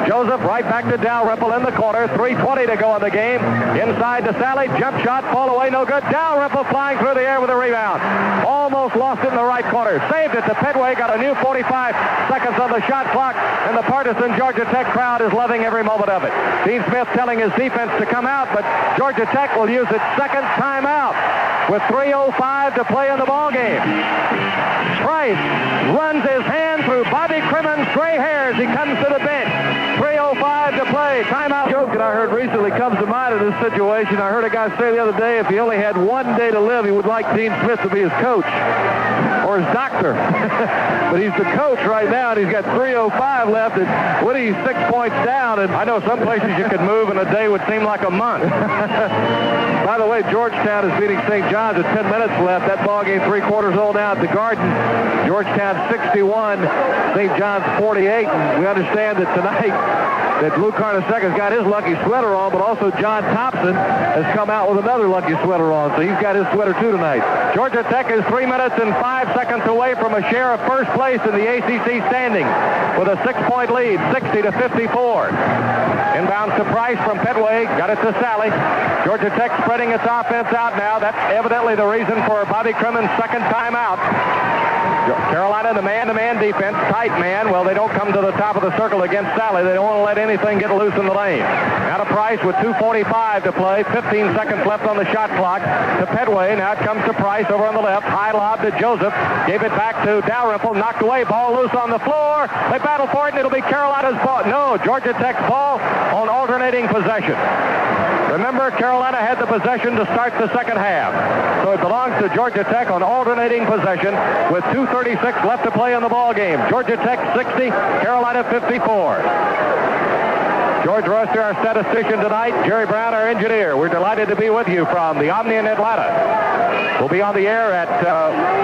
Joseph right back to Dalrymple in the corner. 3:20 to go in the game. Inside to Sally. Jump shot. Fall away. No good. Dalrymple flying through the air with a rebound. Almost lost it in the right corner. Saved it to Petway. Got a new 45 seconds on the shot clock. And the partisan Georgia Tech crowd is loving every moment of it. Dean Smith telling his defense to come out, but Georgia Tech will use its second timeout. with 3:05 to play in the ball game. Price runs his hand through Bobby Crimmins' gray hairs. He comes to the bench. 3:05 to play. Timeout. Joke that I heard recently comes to mind in this situation. I heard a guy say the other day if he only had one day to live, he would like Dean Smith to be his coach or his doctor. But he's the coach right now, and he's got 3:05 left, and Woody's 6 points down. And I know some places you could move in a day would seem like a month. By the way, Georgetown is beating St. John's with 10 minutes left. That ball game 3/4 old now at the Garden. Georgetown 61, St. John's 48. And we understand that tonight that Lou Carnesecca's got his lucky sweater on, but also John Thompson has come out with another lucky sweater on, so he's got his sweater too tonight. Georgia Tech is 3 minutes and 5 seconds away from a share of first place in the ACC standings with a 6-point lead, 60-54. Inbounds to Price from Petway, got it to Sally. Georgia Tech spreading its offense out now. That's evidently the reason for Bobby Crimmins' second timeout. Carolina, the man-to-man defense, tight man. Well, they don't come to the top of the circle against Sally. They don't want to let anything get loose in the lane. Now to Price with 2:45 to play. 15 seconds left on the shot clock. To Petway. Now it comes to Price over on the left. High lob to Joseph. Gave it back to Dalrymple. Knocked away. Ball loose on the floor. They battle for it, and it'll be Carolina's ball. No, Georgia Tech's ball on alternating possession. Remember, Carolina had the possession to start the second half. So it belongs to Georgia Tech on alternating possession with 2:36 left to play in the ball game. Georgia Tech 60, Carolina 54. George Royster, our statistician tonight. Jerry Brown, our engineer. We're delighted to be with you from the Omni in Atlanta. We'll be on the air at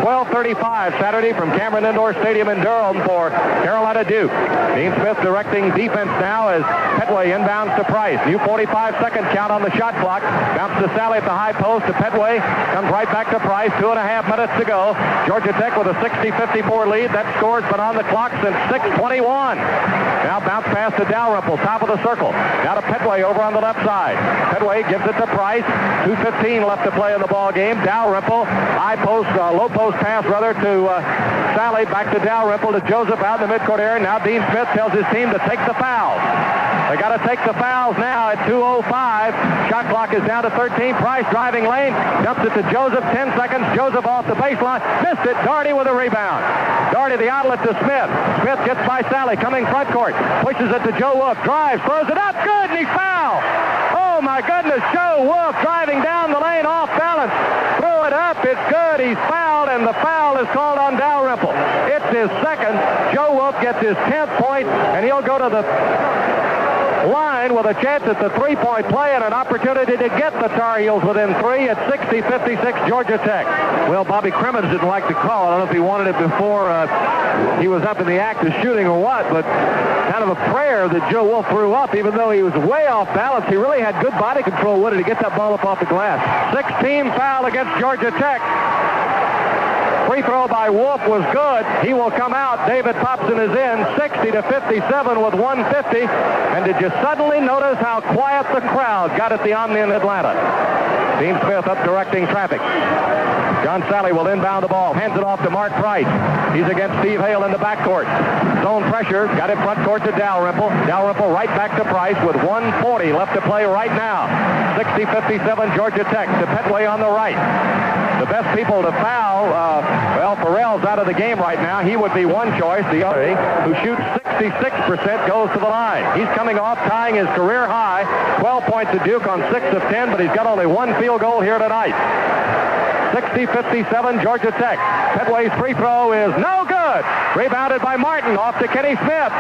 12:35 Saturday from Cameron Indoor Stadium in Durham for Carolina Duke. Dean Smith directing defense now as Petway inbounds to Price. New 45-second count on the shot clock. Bounce to Sally at the high post to Petway. Comes right back to Price. 2.5 minutes to go. Georgia Tech with a 60-54 lead. That score's been on the clock since 6:21. Now bounce pass to Dalrymple, top of the circle. Now to Petway over on the left side. Petway gives it to Price. 2:15 left to play in the ball game. Dalrymple, high post, low post pass rather to Sally. Back to Dalrymple to Joseph out in the midcourt area. Now Dean Smith tells his team to take the foul. They got to take the fouls now at 2:05. Shot clock is down to 13. Price driving lane. Dumps it to Joseph. 10 seconds. Joseph off the baseline. Missed it. Daugherty with a rebound. Daugherty the outlet to Smith. Smith gets by Sally. Coming front court. Pushes it to Joe Wolf. Drives. Throws it up. Good. And he's fouled. Oh, my goodness. Joe Wolf driving down the lane off balance. Threw it up. It's good. He's fouled, and the foul is called on Dalrymple. It's his second. Joe Wolf gets his 10th point, and he'll go to the line with a chance at the three-point play and an opportunity to get the Tar Heels within 3 at 60-56 Georgia Tech. Well, Bobby Crimmins didn't like the call. I don't know if he wanted it before he was up in the act of shooting or what, but kind of a prayer that Joe Wolf threw up, even though he was way off balance. He really had good body control with it to get that ball up off the glass. 6-team foul against Georgia Tech. Free throw by Wolf was good. He will come out. David Popson is in. 60-57 with 1:50. And did you suddenly notice how quiet the crowd got at the Omni in Atlanta? Dean Smith up directing traffic. John Sally will inbound the ball. Hands it off to Mark Price. He's against Steve Hale in the backcourt. Zone pressure. Got it front court to Dalrymple. Dalrymple right back to Price with 1:40 left to play right now. 60-57 Georgia Tech to Petway on the right. The best people to foul, Farrell's out of the game right now. He would be one choice. The other, who shoots 66%, goes to the line. He's coming off, tying his career high. 12 points to Duke on 6 of 10, but he's got only one field goal here tonight. 60-57 Georgia Tech. Petway's free throw is no good. Rebounded by Martin off to Kenny Smith.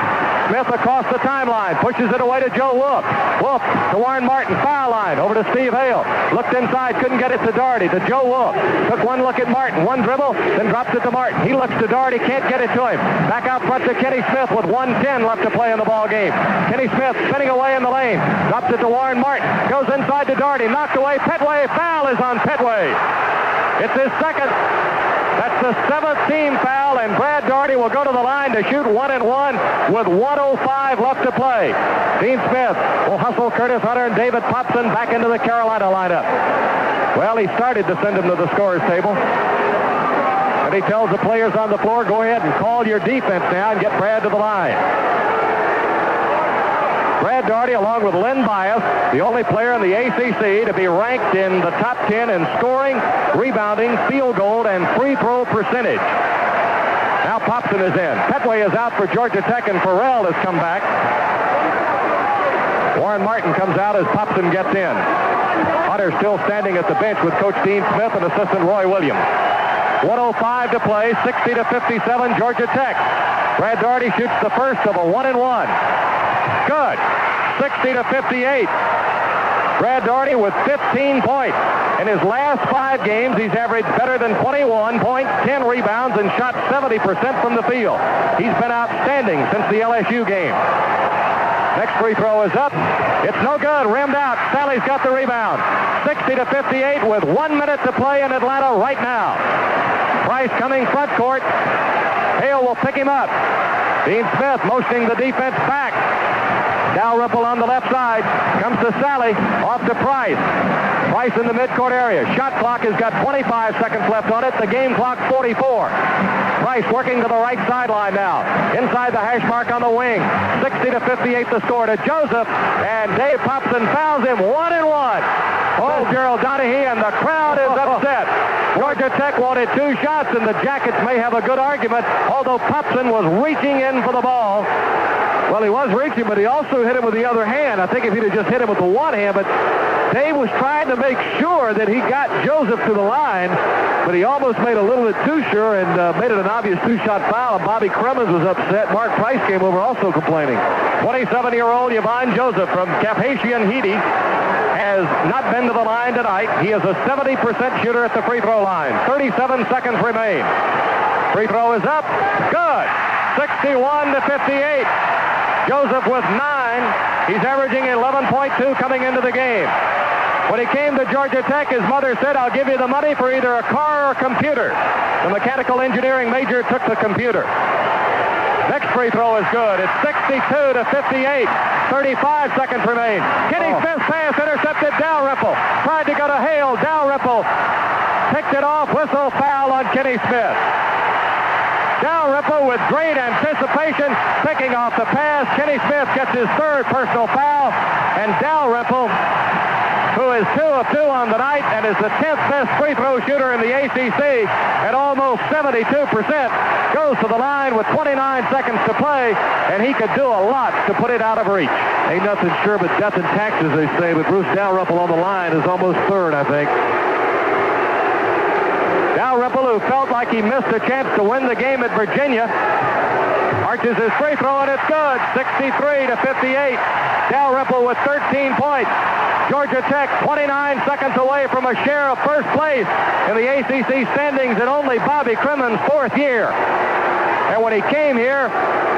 Smith across the timeline. Pushes it away to Joe Wolf. Wolf to Warren Martin. Foul line. Over to Steve Hale. Looked inside. Couldn't get it to Daugherty. To Joe Wolf. Took one look at Martin. One dribble. Then drops it to Martin. He looks to Daugherty. Can't get it to him. Back out front to Kenny Smith with 1:10 left to play in the ball game. Kenny Smith spinning away in the lane. Drops it to Warren Martin. Goes inside to Daugherty. Knocked away. Petway. Foul is on Petway. It's his second. That's the 7th team foul, and Brad Daugherty will go to the line to shoot 1-1 with 1:05 left to play. Dean Smith will hustle Curtis Hunter and David Popson back into the Carolina lineup. Well, he started to send them to the scorer's table. And he tells the players on the floor, go ahead and call your defense now and get Brad to the line. Brad Daugherty, along with Len Bias, the only player in the ACC to be ranked in the top 10 in scoring, rebounding, field goal, and free throw percentage. Now Popson is in. Petway is out for Georgia Tech, and Farrell has come back. Warren Martin comes out as Popson gets in. Hunter still standing at the bench with Coach Dean Smith and assistant Roy Williams. 1:05 to play, 60-57, Georgia Tech. Brad Daugherty shoots the first of a 1-and-1. Good. 60-58. Brad Daugherty with 15 points. In his last 5 games, he's averaged better than 21 points, 10 rebounds, and shot 70% from the field. He's been outstanding since the LSU game. Next free throw is up. It's no good. Rimmed out. Sally's got the rebound. 60-58 with 1 minute to play in Atlanta right now. Price coming front court. Hale will pick him up. Dean Smith motioning the defense back. Dalrymple on the left side. Comes to Sally. Off to Price. Price in the midcourt area. Shot clock has got 25 seconds left on it. The game clock 44. Price working to the right sideline now. Inside the hash mark on the wing. 60-58 the score to Joseph. And Dave Popson fouls him. 1-and-1. Oh, Gerald Donahue, and the crowd is upset. Georgia Tech wanted 2 shots, and the Jackets may have a good argument, although Popson was reaching in for the ball. Well, he was reaching, but he also hit him with the other hand. I think if he'd have just hit him with the one hand, but Dave was trying to make sure that he got Joseph to the line, but he almost made a little bit too sure and made it an obvious 2-shot foul. And Bobby Cremens was upset. Mark Price came over also complaining. 27-year-old Yvonne Joseph from Cap-Haitian Haiti has not been to the line tonight. He is a 70% shooter at the free throw line. 37 seconds remain. Free throw is up. Good. 61-58. Joseph with 9. He's averaging 11.2 coming into the game. When he came to Georgia Tech, his mother said, "I'll give you the money for either a car or a computer." The mechanical engineering major took the computer. Next free throw is good. It's 62-58. 35 seconds remain. Kenny Smith's pass intercepted. Dalrymple tried to go to Hale. Dalrymple picked it off. Whistle foul on Kenny Smith. Dalrymple with great anticipation picking off the pass. Kenny Smith gets his 3rd personal foul. And Dalrymple, who is 2 of 2 on the night and is the 10th best free throw shooter in the ACC at almost 72%, goes to the line with 29 seconds to play, and he could do a lot to put it out of reach. Ain't nothing sure but death and taxes, they say, but Bruce Dalrymple on the line is almost 3rd, I think. Dalrymple, who felt like he missed a chance to win the game at Virginia, arches his free throw, and it's good. 63-58. Dalrymple with 13 points. Georgia Tech 29 seconds away from a share of first place in the ACC standings in only Bobby Cremens' 4th year. And when he came here,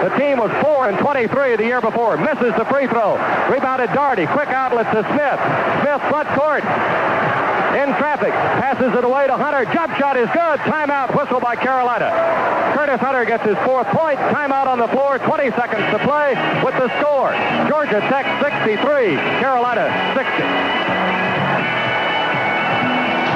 the team was 4-23 the year before. Misses the free throw. Rebounded Daugherty. Quick outlet to Smith. Smith front court. In traffic. Passes it away to Hunter. Jump shot is good. Timeout whistle by Carolina. Curtis Hunter gets his 4th point. Timeout on the floor. 20 seconds to play with the score. Georgia Tech 63. Carolina 60.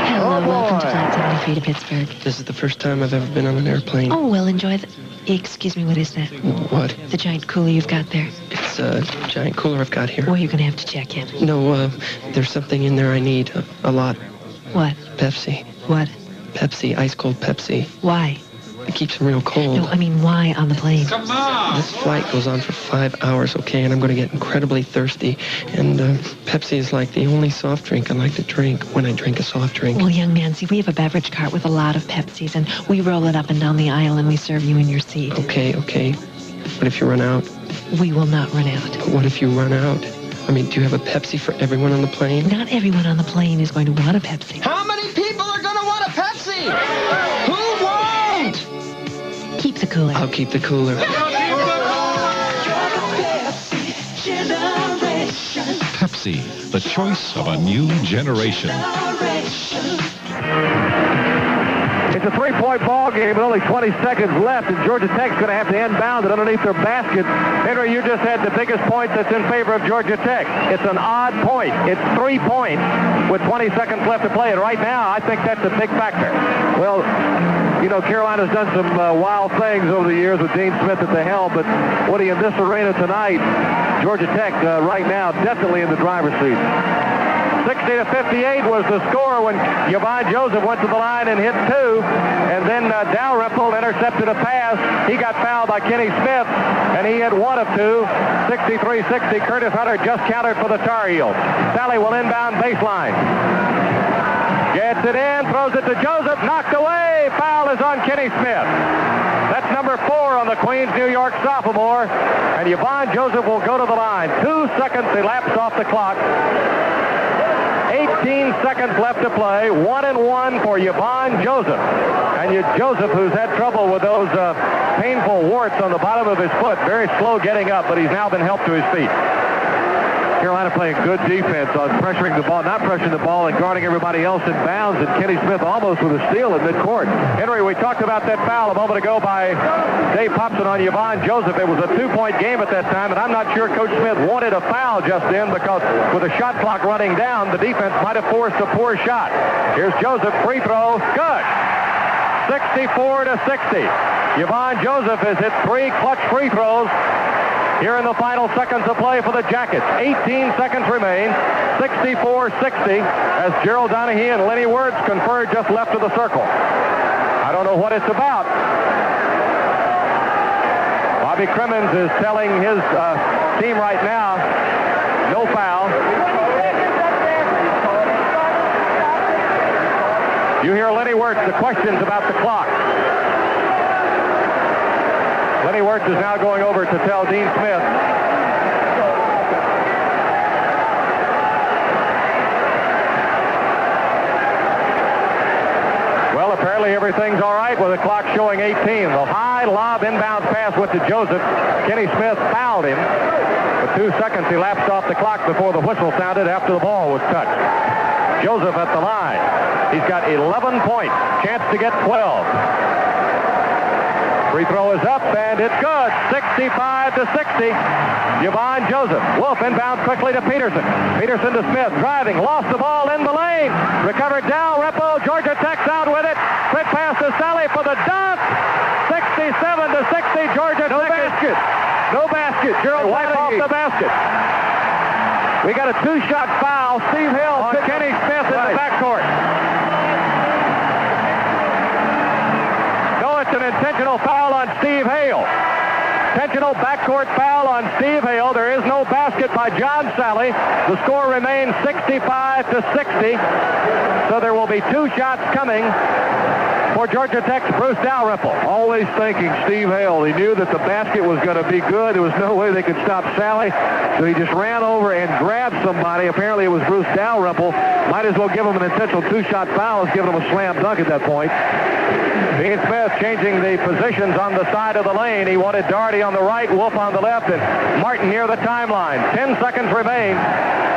Hello, welcome to Flight 73 to Pittsburgh. This is the first time I've ever been on an airplane. Oh, well, enjoy the... Excuse me, what is that? What? The giant cooler you've got there. It's a giant cooler I've got here. Well, you're going to have to check in. No, there's something in there I need a lot. What? Pepsi. What? Pepsi, ice cold Pepsi. Why? It keeps them real cold. No, I mean, why on the plane? Come on! This flight goes on for 5 hours, okay, and I'm going to get incredibly thirsty. And Pepsi is like the only soft drink I like to drink when I drink a soft drink. Well, young man, see, we have a beverage cart with a lot of Pepsis, and we roll it up and down the aisle, and we serve you in your seat. Okay. What if you run out? We will not run out. But what if you run out? I mean, do you have a Pepsi for everyone on the plane? Not everyone on the plane is going to want a Pepsi. How many people are going to want a Pepsi? Who won't? Keep the cooler. I'll keep the cooler. Pepsi, the choice of a new generation. It's a 3-point ball game with only 20 seconds left, and Georgia Tech's going to have to inbound it underneath their basket. Henry, you just had the biggest point that's in favor of Georgia Tech. It's an odd point. It's 3 points with 20 seconds left to play, and right now I think that's a big factor. Well, You know, Carolina's done some wild things over the years with Dean Smith at the helm, but Woody, in this arena tonight, Georgia Tech right now definitely in the driver's seat. 60-58 was the score when Yvonne Joseph went to the line and hit 2, and then Dalrymple intercepted a pass. He got fouled by Kenny Smith, and he hit 1 of 2. 63-60. Curtis Hunter just countered for the Tar Heels. Sally will inbound baseline. Gets it in, throws it to Joseph, knocked away. Foul is on Kenny Smith. That's number 4 on the Queens, New York sophomore, and Yvonne Joseph will go to the line. 2 seconds elapsed off the clock. 18 seconds left to play. 1-1 for Yvonne Joseph. And Joseph, who's had trouble with those painful warts on the bottom of his foot, very slow getting up, but he's now been helped to his feet. Carolina playing good defense on pressuring the ball, not pressuring the ball and guarding everybody else in bounds, and Kenny Smith almost with a steal at midcourt. Henry, we talked about that foul a moment ago by Dave Popson on Yvonne Joseph. It was a 2-point game at that time, and I'm not sure Coach Smith wanted a foul just then because with the shot clock running down, the defense might have forced a poor shot. Here's Joseph, free throw, good. 64-60. Yvonne Joseph has hit 3 clutch free throws here in the final seconds of play for the Jackets. 18 seconds remain. 64-60 as Gerald Donahue and Lenny Wirtz confer just left of the circle. I don't know what it's about. Bobby Crimmins is telling his team right now, no foul. You hear Lenny Wirtz, the questions about the clock. Lenny Wirtz is now going over to tell Dean Smith. Well, apparently everything's all right with the clock showing 18. The high lob inbound pass went to Joseph. Kenny Smith fouled him. But 2 seconds elapsed off the clock before the whistle sounded after the ball was touched. Joseph at the line. He's got 11 points. Chance to get 12. Free throw is up, and it's good. 65-60. Yvonne Joseph. Wolf inbounds quickly to Peterson. Peterson to Smith. Driving. Lost the ball in the lane. Recovered Dalrymple. Georgia Tech's out with it. Quick pass to Sally for the dunk. 67-60. Georgia Tech. No basket. No basket. Gerald wipe off the basket. We got a 2-shot foul. Steve Hill to Kenny Smith in the backcourt. No, it's an intentional foul on Steve Hale. Intentional backcourt foul on Steve Hale. There is no basket by John Sally. The score remains 65-60. So there will be 2 shots coming for Georgia Tech's Bruce Dalrymple. Always thinking Steve Hale. He knew that the basket was going to be good. There was no way they could stop Sally. So he just ran over and grabbed somebody. Apparently it was Bruce Dalrymple. Might as well give him an intentional 2-shot foul as giving him a slam dunk at that point. Dean Smith changing the positions on the side of the lane. He wanted Doherty on the right, Wolf on the left, and Martin near the timeline. 10 seconds remain.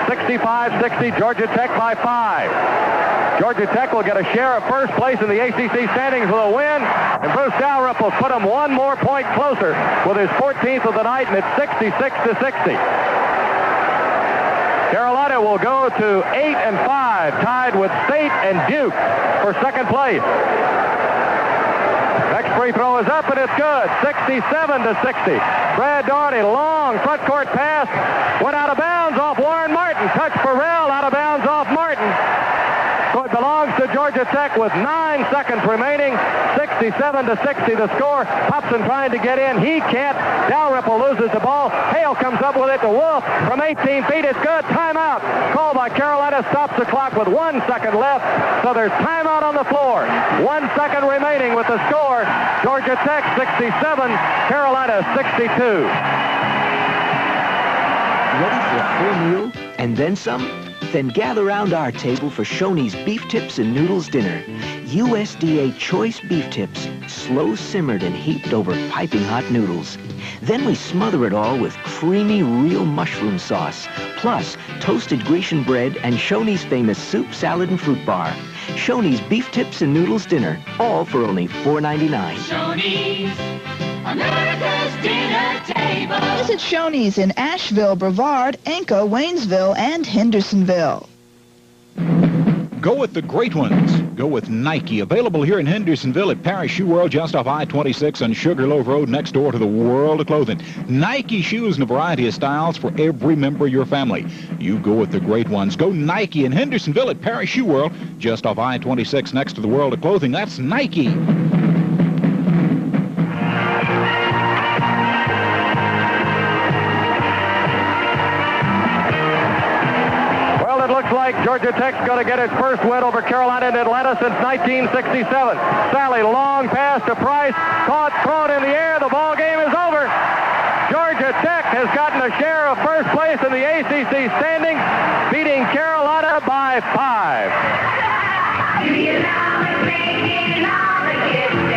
65-60, Georgia Tech by 5. Georgia Tech will get a share of first place in the ACC standings with a win, and Bruce Dalrymple put them 1 more point closer with his 14th of the night, and it's 66-60. Carolina will go to 8-5, tied with State and Duke for second place. Next free throw is up, and it's good. 67-60. Brad Doherty, long front court pass, went out of bounds off Warren Martin. Touch Burrell, out of bounds off Martin. So it belongs to Georgia Tech with 9 seconds remaining. 67-60 the score. Hobson trying to get in. He can't. Dalrymple loses the ball. Hale comes up with it to Wolf from 18 feet. It's good. Timeout. Called by Carolina. Stops the clock with 1 second left. So there's timeout on the floor. 1 second remaining with the score. Georgia Tech 67. Carolina 62. Ready for a full meal and then some? Then gather around our table for Shoney's Beef Tips and Noodles Dinner. USDA choice beef tips, slow simmered and heaped over piping hot noodles. Then we smother it all with creamy real mushroom sauce, plus toasted Grecian bread and Shoney's famous soup, salad, and fruit bar. Shoney's Beef Tips and Noodles Dinner, all for only $4.99. Shoney's, America's dinner table. Visit Shoney's in Asheville, Brevard, Enka, Waynesville, and Hendersonville. Go with the great ones. Go with Nike. Available here in Hendersonville at Paris Shoe World, just off I-26 on Sugarloaf Road, next door to the World of Clothing. Nike shoes in a variety of styles for every member of your family. You go with the great ones. Go Nike in Hendersonville at Paris Shoe World, just off I-26 next to the World of Clothing. That's Nike. It looks like Georgia Tech's going to get its first win over Carolina in Atlanta since 1967. Sally, long pass to Price, caught, thrown in the air. The ball game is over. Georgia Tech has gotten a share of first place in the ACC standings, beating Carolina by 5.